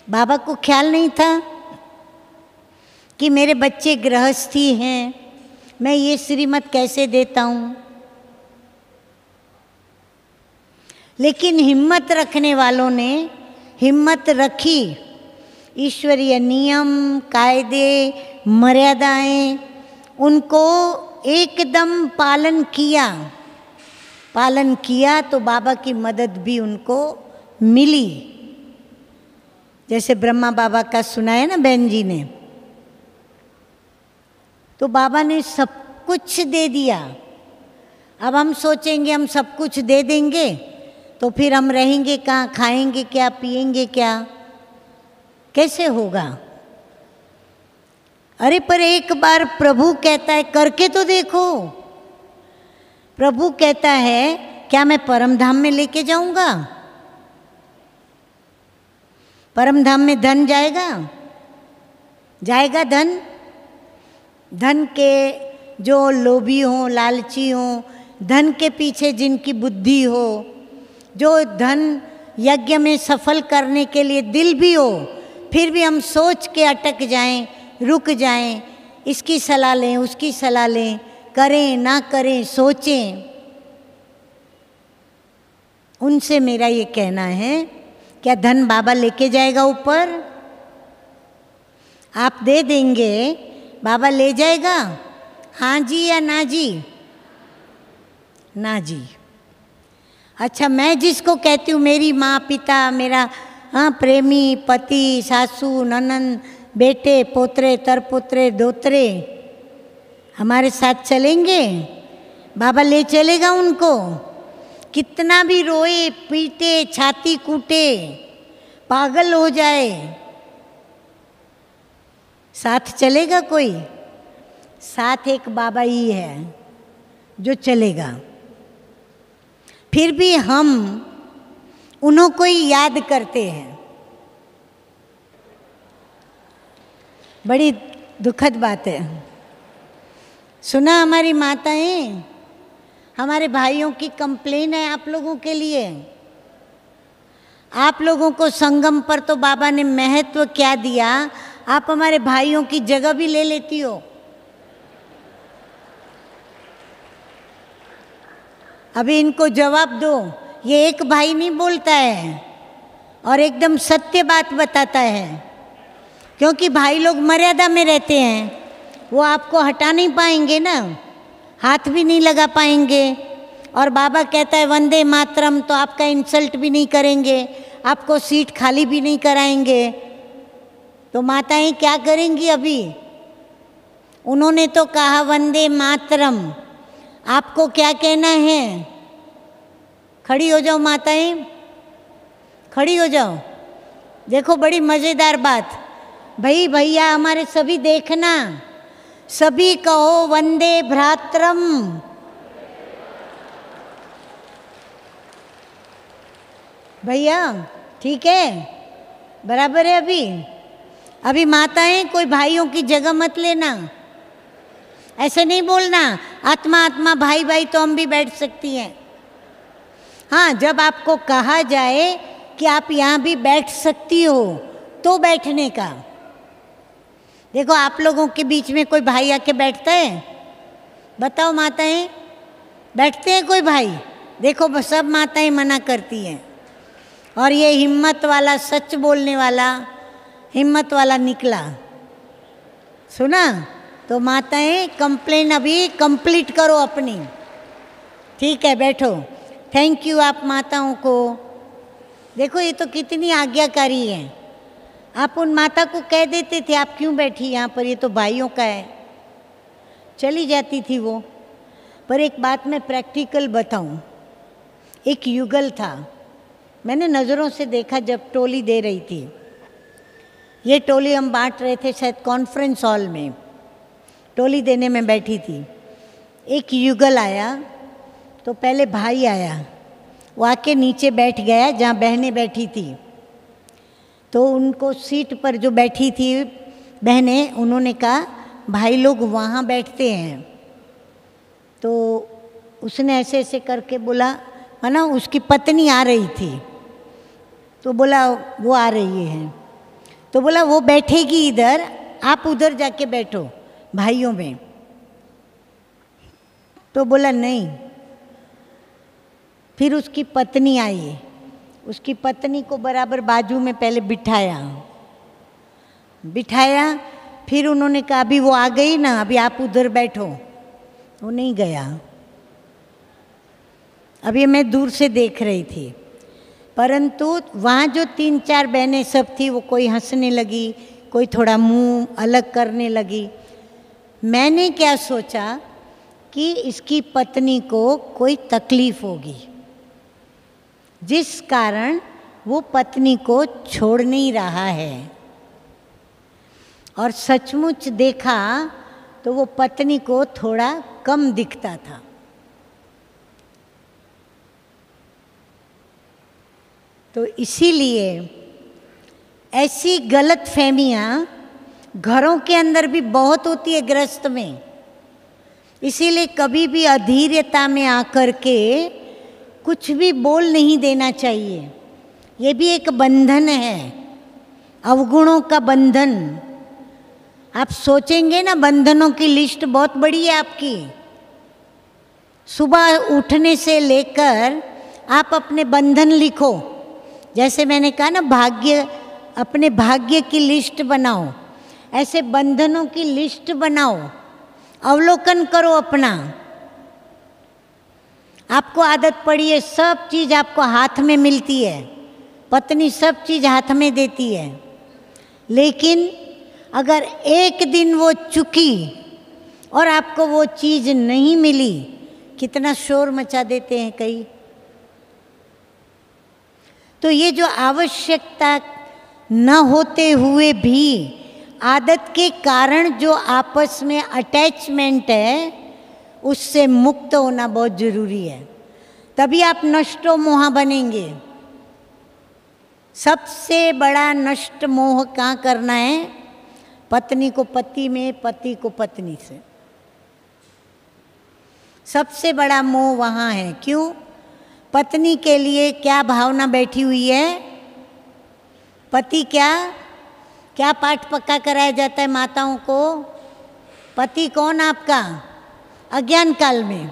बाबा को ख्याल नहीं था कि मेरे बच्चे गृहस्थी हैं, मैं ये श्रीमत कैसे देता हूँ। लेकिन हिम्मत रखने वालों ने हिम्मत रखी, ईश्वरीय नियम कायदे मर्यादाएं उनको एकदम पालन किया तो बाबा की मदद भी उनको मिली। जैसे ब्रह्मा बाबा का सुना है ना बहन जी ने, तो बाबा ने सब कुछ दे दिया। अब हम सोचेंगे हम सब कुछ दे देंगे तो फिर हम रहेंगे कहाँ, खाएंगे क्या, पिएंगे क्या, कैसे होगा? अरे पर एक बार प्रभु कहता है करके तो देखो। प्रभु कहता है क्या मैं परम धाम में लेके जाऊंगा? परम धाम में धन जाएगा धन? धन के जो लोभी हों, लालची हों, धन के पीछे जिनकी बुद्धि हो, जो धन यज्ञ में सफल करने के लिए दिल भी हो, फिर भी हम सोच के अटक जाएं, रुक जाएं, इसकी सलाह लें, उसकी सलाह लें, करें ना करें, सोचें। उनसे मेरा ये कहना है, क्या धन बाबा लेके जाएगा ऊपर? आप दे देंगे, बाबा ले जाएगा? हाँ जी या ना जी? ना जी। अच्छा, मैं जिसको कहती हूँ मेरी माँ पिता, मेरा प्रेमी पति, सासू ननंद, बेटे पोतरे तरपुत्रे दोतरे हमारे साथ चलेंगे, बाबा ले चलेगा उनको। कितना भी रोए पीटे, छाती कूटे, पागल हो जाए, साथ चलेगा कोई? साथ एक बाबा ही है जो चलेगा। फिर भी हम उन्हों को ही याद करते हैं। बड़ी दुखद बात है। सुना हमारी माताएं, हमारे भाइयों की कंप्लेन है आप लोगों के लिए। आप लोगों को संगम पर तो बाबा ने महत्व क्या दिया, आप हमारे भाइयों की जगह भी ले लेती हो। अभी इनको जवाब दो। ये एक भाई नहीं बोलता है और एकदम सत्य बात बताता है, क्योंकि भाई लोग मर्यादा में रहते हैं, वो आपको हटा नहीं पाएंगे ना, हाथ भी नहीं लगा पाएंगे। और बाबा कहता है वंदे मातरम, तो आपका इंसल्ट भी नहीं करेंगे, आपको सीट खाली भी नहीं कराएंगे। तो माताएं क्या करेंगी? अभी उन्होंने तो कहा वंदे मातरम, आपको क्या कहना है? खड़ी हो जाओ माताएं, खड़ी हो जाओ। देखो बड़ी मज़ेदार बात, भाई भैया हमारे सभी देखना, सभी कहो वंदे भ्रातरम। भैया ठीक है, बराबर है। अभी माताएं कोई भाइयों की जगह मत लेना, ऐसे नहीं बोलना आत्मा आत्मा भाई भाई तो हम भी बैठ सकती हैं। हाँ, जब आपको कहा जाए कि आप यहाँ भी बैठ सकती हो तो बैठने का। देखो आप लोगों के बीच में कोई भाई आके बैठता है? बताओ माताएं, बैठते हैं कोई भाई? देखो सब माताएं मना करती हैं। और ये हिम्मत वाला, सच बोलने वाला, हिम्मत वाला निकला, सुना? तो माताएं कंप्लेन अभी कंप्लीट करो अपनी। ठीक है, बैठो। थैंक यू आप माताओं को। देखो ये तो कितनी आज्ञाकारी है। आप उन माता को कह देते थे आप क्यों बैठी यहाँ पर, ये तो भाइयों का है, चली जाती थी वो। पर एक बात मैं प्रैक्टिकल बताऊँ, एक युगल था, मैंने नज़रों से देखा जब टोली दे रही थी। ये टोली हम बांट रहे थे शायद कॉन्फ्रेंस हॉल में, टोली देने में बैठी थी। एक युगल आया, तो पहले भाई आया, वो आके नीचे बैठ गया जहाँ बहनें बैठी थी। तो उनको सीट पर जो बैठी थी बहनें, उन्होंने कहा भाई लोग वहाँ बैठते हैं। तो उसने ऐसे ऐसे करके बोला, है ना, उसकी पत्नी आ रही थी, तो बोला वो आ रही है, तो बोला वो बैठेगी इधर, आप उधर जाके बैठो भाइयों में। तो बोला नहीं। फिर उसकी पत्नी आई, उसकी पत्नी को बराबर बाजू में पहले बिठाया, फिर उन्होंने कहा अभी वो आ गई ना, अभी आप उधर बैठो। वो नहीं गया। अभी मैं दूर से देख रही थी, परंतु वहाँ जो 3-4 बहनें सब थी, वो कोई हंसने लगी, कोई थोड़ा मुंह अलग करने लगी। मैंने क्या सोचा कि इसकी पत्नी को कोई तकलीफ होगी, जिस कारण वो पत्नी को छोड़ नहीं रहा है। और सचमुच देखा तो वो पत्नी को थोड़ा कम दिखता था। तो इसीलिए ऐसी गलत फहमियाँ घरों के अंदर भी बहुत होती है गृहस्थ में। इसीलिए कभी भी अधीरता में आकर के कुछ भी बोल नहीं देना चाहिए। ये भी एक बंधन है, अवगुणों का बंधन। आप सोचेंगे ना, बंधनों की लिस्ट बहुत बड़ी है आपकी। सुबह उठने से लेकर आप अपने बंधन लिखो। जैसे मैंने कहा ना, भाग्य, अपने भाग्य की लिस्ट बनाओ, ऐसे बंधनों की लिस्ट बनाओ, अवलोकन करो अपना। आपको आदत पड़ी है, सब चीज़ आपको हाथ में मिलती है, पत्नी सब चीज़ हाथ में देती है, लेकिन अगर एक दिन वो चुकी और आपको वो चीज़ नहीं मिली, कितना शोर मचा देते हैं कई। तो ये जो आवश्यकता न होते हुए भी आदत के कारण जो आपस में अटैचमेंट है, उससे मुक्त होना बहुत जरूरी है। तभी आप नष्टो मोह बनेंगे। सबसे बड़ा नष्ट मोह कहाँ करना है? पत्नी को पति में, पति को पत्नी से। सबसे बड़ा मोह वहाँ है। क्यों? पत्नी के लिए क्या भावना बैठी हुई है? पति क्या पाठ पक्का कराया जाता है माताओं को? पति कौन आपका? अज्ञान काल में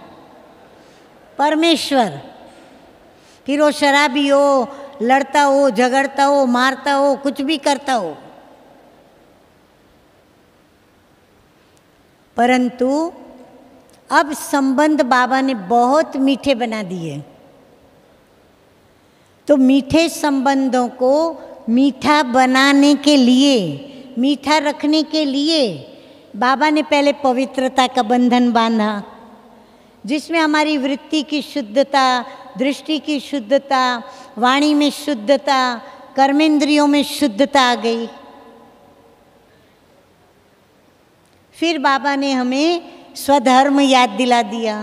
परमेश्वर। फिर वो शराबी हो, लड़ता हो, झगड़ता हो, मारता हो, कुछ भी करता हो, परंतु अब संबंध बाबा ने बहुत मीठे बना दिए। तो मीठे संबंधों को मीठा बनाने के लिए, मीठा रखने के लिए बाबा ने पहले पवित्रता का बंधन बांधा, जिसमें हमारी वृत्ति की शुद्धता, दृष्टि की शुद्धता, वाणी में शुद्धता, कर्मेंद्रियों में शुद्धता आ गई। फिर बाबा ने हमें स्वधर्म याद दिला दिया।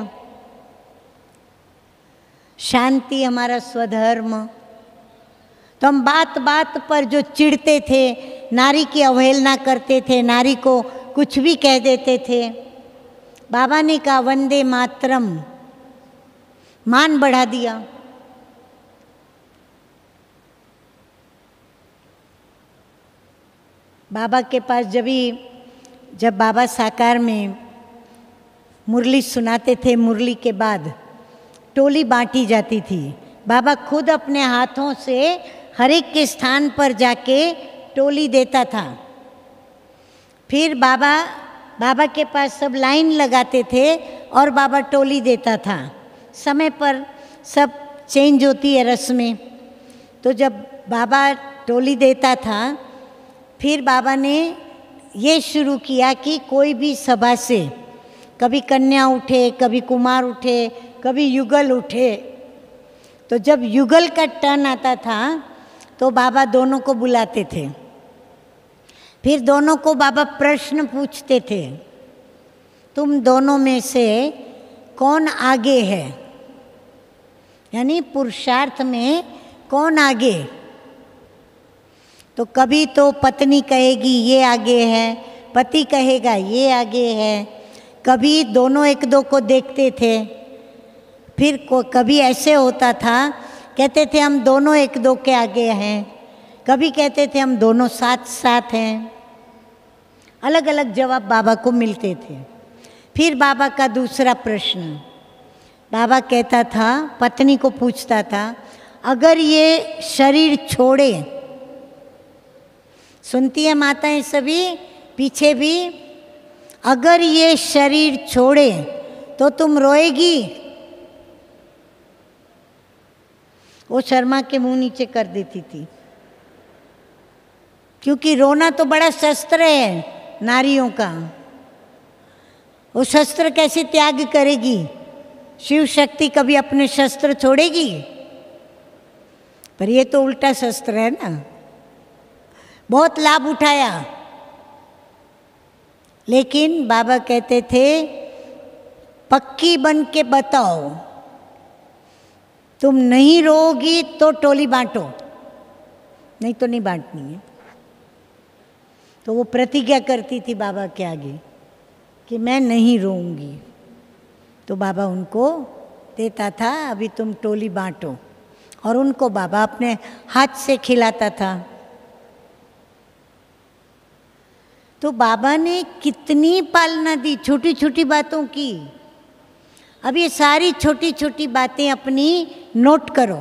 शांति हमारा स्वधर्म। तो हम बात बात पर जो चिढ़ते थे, नारी की अवहेलना करते थे, नारी को कुछ भी कह देते थे, बाबा ने कहा वंदे मातरम, मान बढ़ा दिया। बाबा के पास जब बाबा साकार में मुरली सुनाते थे, मुरली के बाद टोली बांटी जाती थी। बाबा खुद अपने हाथों से हर एक के स्थान पर जाके टोली देता था। फिर बाबा के पास सब लाइन लगाते थे और बाबा टोली देता था। समय पर सब चेंज होती है रस्में। तो जब बाबा टोली देता था, फिर बाबा ने ये शुरू किया कि कोई भी सभा से कभी कन्या उठे, कभी कुमार उठे, कभी युगल उठे, तो जब युगल का टर्न आता था तो बाबा दोनों को बुलाते थे। फिर दोनों को बाबा प्रश्न पूछते थे, तुम दोनों में से कौन आगे है, यानी पुरुषार्थ में कौन आगे। तो कभी तो पत्नी कहेगी ये आगे है, पति कहेगा ये आगे है। कभी दोनों एक दो को देखते थे। फिर कभी ऐसे होता था, कहते थे हम दोनों एक दो के आगे हैं, कभी कहते थे हम दोनों साथ साथ हैं। अलग अलग जवाब बाबा को मिलते थे। फिर बाबा का दूसरा प्रश्न, बाबा कहता था, पत्नी को पूछता था, अगर ये शरीर छोड़े, सुनती है माताएं सभी पीछे भी, अगर ये शरीर छोड़े तो तुम रोएगी? वो शर्मा के मुंह नीचे कर देती थी, क्योंकि रोना तो बड़ा शस्त्र है नारियों का। वो शस्त्र कैसे त्याग करेगी? शिव शक्ति कभी अपने शस्त्र छोड़ेगी? पर ये तो उल्टा शस्त्र है ना। बहुत लाभ उठाया, लेकिन बाबा कहते थे पक्की बन के बताओ, तुम नहीं रोगी तो टोली बांटो, नहीं तो नहीं बांटनी है। तो वो प्रतिज्ञा करती थी बाबा के आगे कि मैं नहीं रोऊंगी। तो बाबा उनको देता था, अभी तुम टोली बांटो। और उनको बाबा अपने हाथ से खिलाता था। तो बाबा ने कितनी पालना दी छोटी छोटी बातों की। अब ये सारी छोटी छोटी बातें अपनी नोट करो।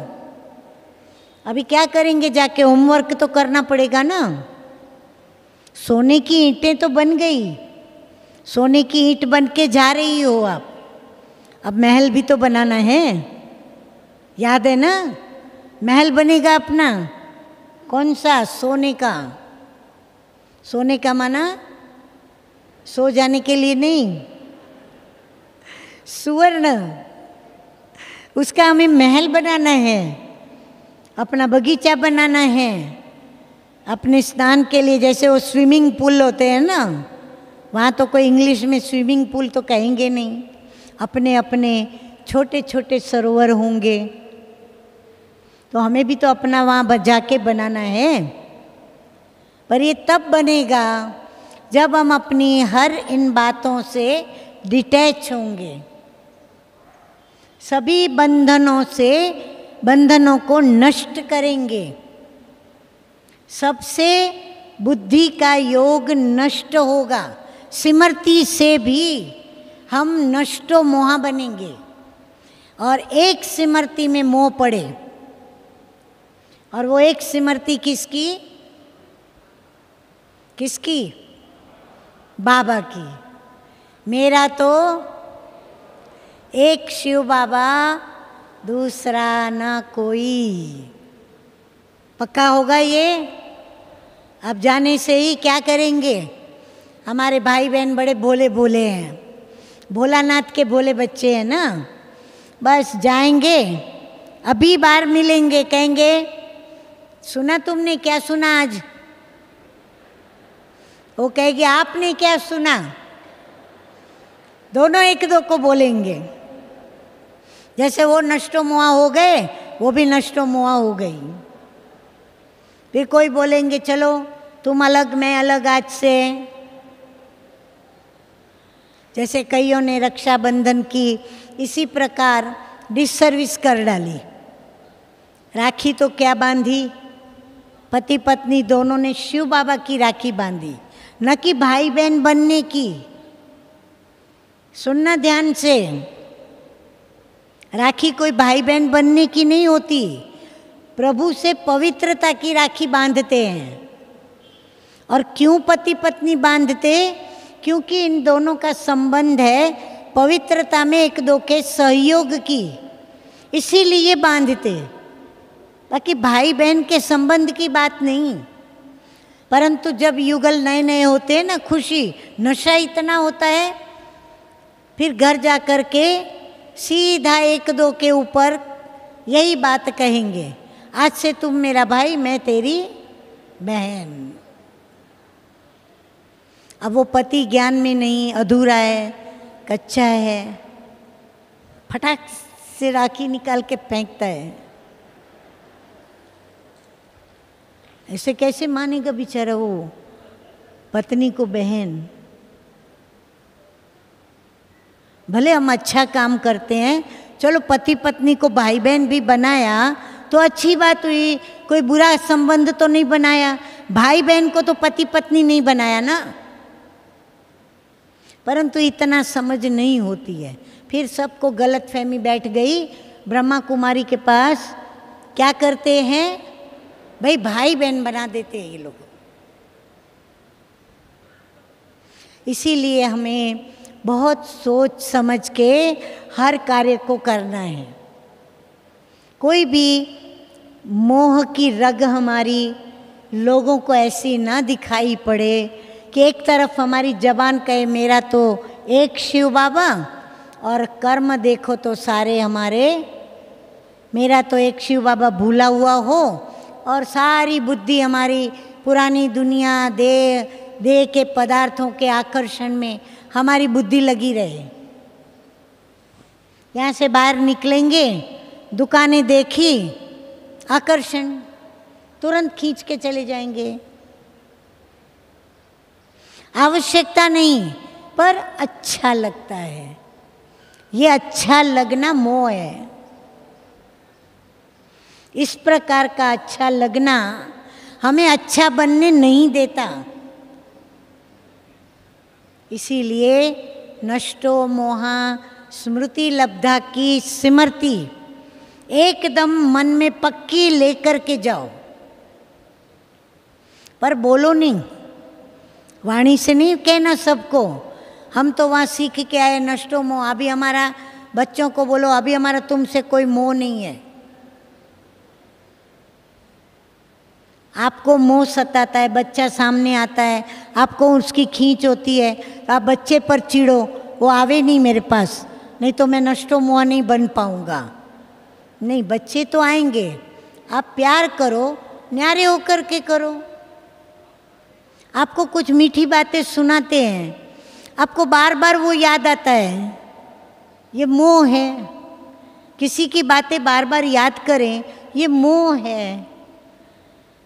अभी क्या करेंगे, जाके होमवर्क तो करना पड़ेगा ना। सोने की ईंटें तो बन गई, सोने की ईंट बन के जा रही हो आप। अब महल भी तो बनाना है, याद है ना। महल बनेगा अपना, कौन सा? सोने का। सोने का माना सो जाने के लिए नहीं, सुवर्ण। उसका हमें महल बनाना है, अपना बगीचा बनाना है, अपने स्नान के लिए। जैसे वो स्विमिंग पूल होते हैं ना, वहाँ तो कोई इंग्लिश में स्विमिंग पूल तो कहेंगे नहीं, अपने अपने छोटे छोटे सरोवर होंगे। तो हमें भी तो अपना वहाँ जाके बनाना है। पर ये तब बनेगा जब हम अपनी हर इन बातों से डिटैच होंगे, सभी बंधनों को नष्ट करेंगे। सबसे बुद्धि का योग नष्ट होगा। स्मृति से भी हम नष्टो मोहा बनेंगे। और एक स्मृति में मोह पड़े, और वो एक स्मृति किसकी? किसकी? बाबा की। मेरा तो एक शिव बाबा, दूसरा ना कोई। पक्का होगा ये। अब जाने से ही क्या करेंगे? हमारे भाई बहन बड़े भोले भोले हैं, भोलानाथ के भोले बच्चे हैं ना। बस जाएंगे, अभी बार मिलेंगे, कहेंगे सुना तुमने? क्या सुना आज? वो कहेगी आपने क्या सुना? दोनों एक दो को बोलेंगे। जैसे वो नष्टो मुआ हो गए, वो भी नष्टो मुआ हो गई। फिर कोई बोलेंगे चलो तुम अलग मैं अलग आज से। जैसे कईयों ने रक्षाबंधन की इसी प्रकार डिससर्विस कर डाली। राखी तो क्या बांधी? पति पत्नी दोनों ने शिव बाबा की राखी बांधी, न कि भाई बहन बनने की। सुनना ध्यान से, राखी कोई भाई बहन बनने की नहीं होती। प्रभु से पवित्रता की राखी बांधते हैं। और क्यों पति पत्नी बांधते? क्योंकि इन दोनों का संबंध है पवित्रता में एक दो के सहयोग की, इसीलिए बांधते। बाकी भाई बहन के संबंध की बात नहीं। परंतु जब युगल नए नए होते हैं ना, खुशी नशा इतना होता है, फिर घर जा कर के सीधा एक दो के ऊपर यही बात कहेंगे, आज से तुम मेरा भाई, मैं तेरी बहन। अब वो पति ज्ञान में नहीं, अधूरा है, कच्चा है, फटाक से राखी निकाल के फेंकता है। ऐसे कैसे मानेगा बेचारा वो पत्नी को बहन? भले हम अच्छा काम करते हैं, चलो पति पत्नी को भाई बहन भी बनाया तो अच्छी बात हुई, कोई बुरा संबंध तो नहीं बनाया। भाई बहन को तो पति पत्नी नहीं बनाया ना। परंतु इतना समझ नहीं होती है। फिर सबको गलत फहमी बैठ गई। ब्रह्मा कुमारी के पास क्या करते हैं भाई, भाई बहन बना देते हैं ये लोग। इसीलिए हमें बहुत सोच समझ के हर कार्य को करना है। कोई भी मोह की रग हमारी लोगों को ऐसी ना दिखाई पड़े कि एक तरफ हमारी जबान कहे मेरा तो एक शिव बाबा, और कर्म देखो तो सारे हमारे मेरा तो एक शिव बाबा भूला हुआ हो, और सारी बुद्धि हमारी पुरानी दुनिया देह के पदार्थों के आकर्षण में हमारी बुद्धि लगी रहे। यहाँ से बाहर निकलेंगे, दुकानें देखी, आकर्षण, तुरंत खींच के चले जाएंगे। आवश्यकता नहीं, पर अच्छा लगता है। ये अच्छा लगना मोह है। इस प्रकार का अच्छा लगना हमें अच्छा बनने नहीं देता। इसीलिए नष्टो मोहा स्मृति लब्धा की स्मृति एकदम मन में पक्की लेकर के जाओ, पर बोलो नहीं, वाणी से नहीं कहना सबको। हम तो वहाँ सीख के आए नष्टो मोह, अभी हमारा बच्चों को बोलो अभी हमारा तुमसे कोई मोह नहीं है। आपको मोह सताता है, बच्चा सामने आता है, आपको उसकी खींच होती है, तो आप बच्चे पर चिढ़ो, वो आवे नहीं मेरे पास, नहीं तो मैं नष्टो मोह नहीं बन पाऊंगा। नहीं, बच्चे तो आएंगे, आप प्यार करो, न्यारे होकर के करो। आपको कुछ मीठी बातें सुनाते हैं, आपको बार बार वो याद आता है, ये मोह है। किसी की बातें बार बार याद करें, ये मोह है।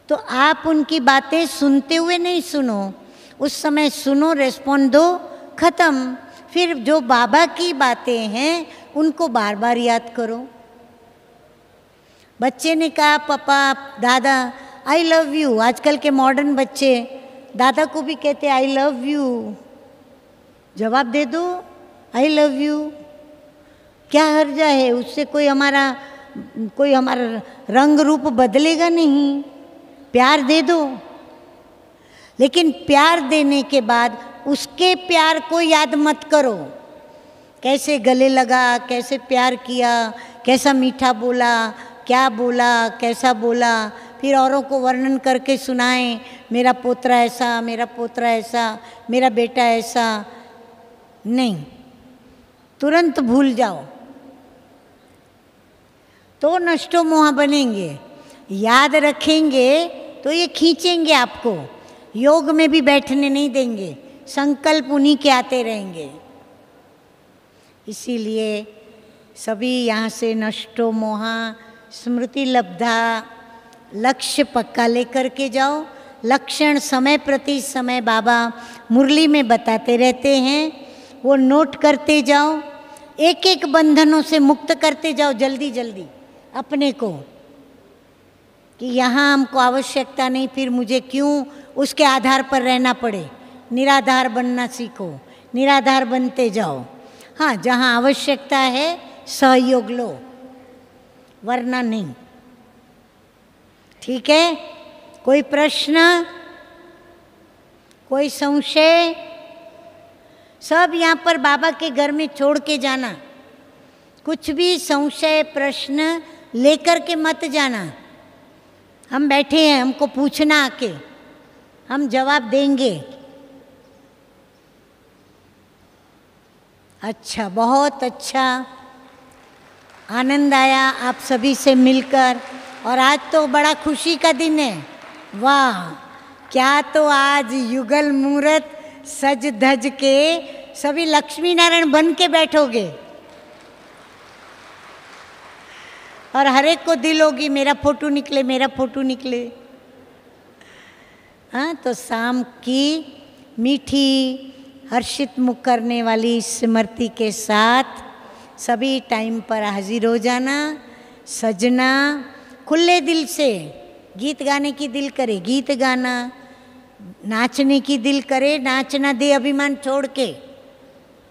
तो आप उनकी बातें सुनते हुए नहीं सुनो, उस समय सुनो, रेस्पॉन्ड दो, खत्म। फिर जो बाबा की बातें हैं उनको बार बार याद करो। बच्चे ने कहा पापा दादा आई लव यू, आजकल के मॉडर्न बच्चे दादा को भी कहते आई लव यू, जवाब दे दो आई लव यू, क्या हर्जा है, उससे कोई हमारा रंग रूप बदलेगा नहीं, प्यार दे दो। लेकिन प्यार देने के बाद उसके प्यार को याद मत करो, कैसे गले लगा, कैसे प्यार किया, कैसा मीठा बोला, क्या बोला, कैसा बोला, फिर औरों को वर्णन करके सुनाएं, मेरा पोतरा ऐसा, मेरा पोतरा ऐसा, मेरा बेटा ऐसा। नहीं, तुरंत भूल जाओ तो नष्टो मोह बनेंगे। याद रखेंगे तो ये खींचेंगे आपको, योग में भी बैठने नहीं देंगे, संकल्प उन्हीं के आते रहेंगे। इसीलिए सभी यहाँ से नष्टो मोहा स्मृति लब्धा, लक्ष्य पक्का लेकर के जाओ। लक्षण समय प्रति समय बाबा मुरली में बताते रहते हैं, वो नोट करते जाओ, एक एक बंधनों से मुक्त करते जाओ जल्दी जल्दी अपने को, कि यहाँ हमको आवश्यकता नहीं, फिर मुझे क्यों उसके आधार पर रहना पड़े। निराधार बनना सीखो, निराधार बनते जाओ। हाँ, जहाँ आवश्यकता है सहयोग लो, वरना नहीं। ठीक है, कोई प्रश्न, कोई संशय? सब यहाँ पर बाबा के घर में छोड़ के जाना, कुछ भी संशय प्रश्न लेकर के मत जाना। हम बैठे हैं, हमको पूछना आके, हम जवाब देंगे। अच्छा, बहुत अच्छा, आनंद आया आप सभी से मिलकर। और आज तो बड़ा खुशी का दिन है, वाह क्या! तो आज युगल मुहूर्त सज धज के सभी लक्ष्मी नारायण बन के बैठोगे और हर एक को दिल होगी मेरा फोटो निकले, मेरा फोटो निकले। हाँ, तो शाम की मीठी हर्षित मुख करने वाली स्मृति के साथ सभी टाइम पर हाजिर हो जाना, सजना, खुले दिल से। गीत गाने की दिल करे गीत गाना, नाचने की दिल करे नाचना, दे अभिमान छोड़ के।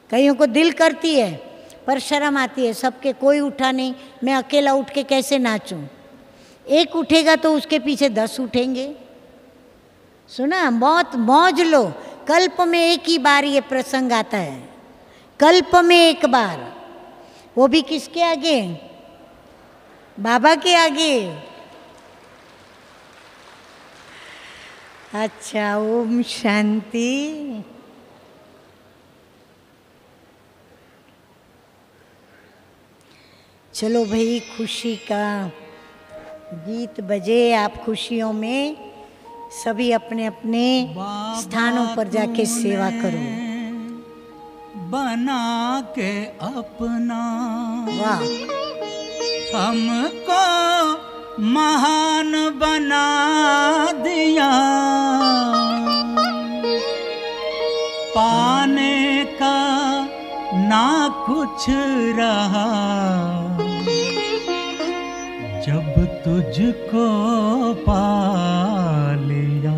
कईयों को दिल करती है पर शर्म आती है, सबके कोई उठा नहीं, मैं अकेला उठ के कैसे नाचूं। एक उठेगा तो उसके पीछे 10 उठेंगे। सुना, बहुत मौज लो। कल्प में एक ही बार ये प्रसंग आता है, कल्प में एक बार, वो भी किसके आगे? बाबा के आगे। अच्छा, ओम शांति। चलो भाई, खुशी का गीत बजे, आप खुशियों में सभी अपने अपने स्थानों पर जाके सेवा करो। बना के अपना वाह, हमको महान बना दिया, पाने का ना कुछ रहा, जब तुझको पा लिया।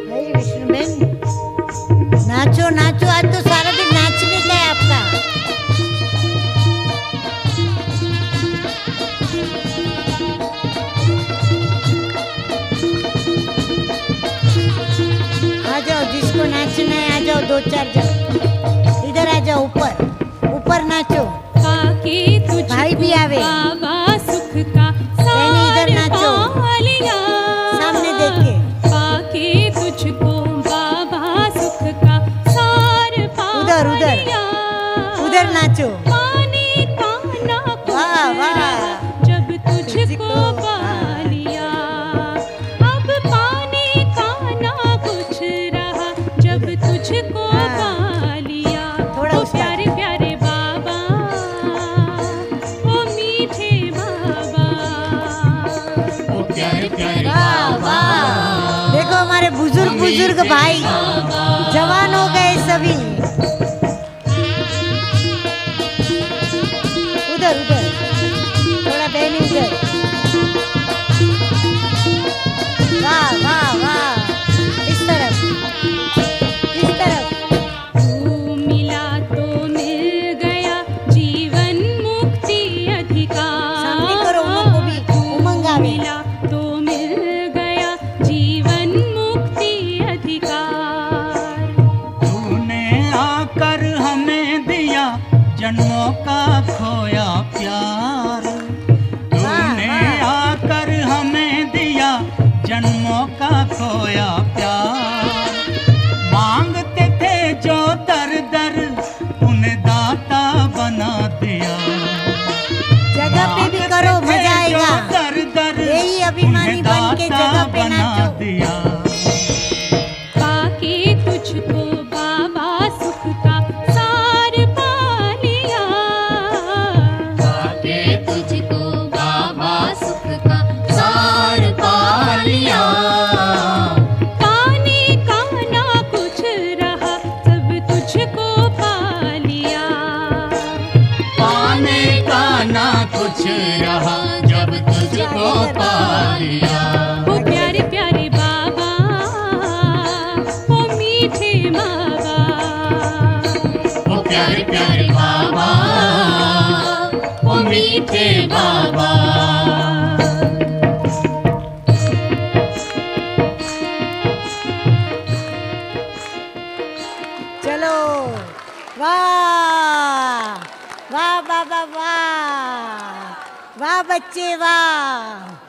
भाई विष्णुबेन, नाचो नाचो, आज तो सारा दिन नाचने का है आपका। आ जाओ, जिसको नाचना है आ जाओ, 2-4 जन इधर आ जाओ, ऊपर ऊपर नाचो। भाई भी आवे, बाबा सुख का बहनी इधर नाचो, सामने देख के। पाके तुझको बाबा सुख का सार पा उधर उधर लिया। उधर नाचो। पाने का ना कुछ वाह, वाह। रहा जब तुझको पा लिया। अब पाने का ना कुछ रहा जब तुझको पा लिया। थोड़ा ओ उसका- प्यारे प्यारे बाबा, ओ मीठे बाबा, ओ प्यारे प्यारे वाह वाह, देखो हमारे बुजुर्ग बुजुर्ग भाई जवान हो गए सभी। उधर उधर थोड़ा बहनी उधर। वाह वाह वाह, इस तरफ इस तरफ। तू मिला तो मिल गया जीवन मुक्ति अधिकार। सामने करो, उमंग को भी, उमंग आवे। मिला तो मिल गया जीवन मुक्ति अधिकार। तूने आकर हमें दिया जन्मों का खोया प्यार। तूने आकर हमें दिया जन्मों का खोया प्यार। मांगते थे जो दर दर उन्हें दाता बना दिया। जगह पे भी करो, मजा आएगा। दर दर यही अभिमानी बन के जगह पे बना नाचो। दिया। पाके तुझको बाबा सुख का सार पा लिया। पाके तुझको बाबा सुख का सार पा लिया। पाने का ना कुछ रहा सब तुझको पा लिया। पाने का ना कुछ रहा जब तुझको पा लिया। ओ प्यारे प्यारे बाबा, ओ मीठे बाबा, ओ प्यारे प्यारे बाबा, ओ मीठे बाबा। चलो, वाह वाह बाबा वाह, वाह बच्चे वाह।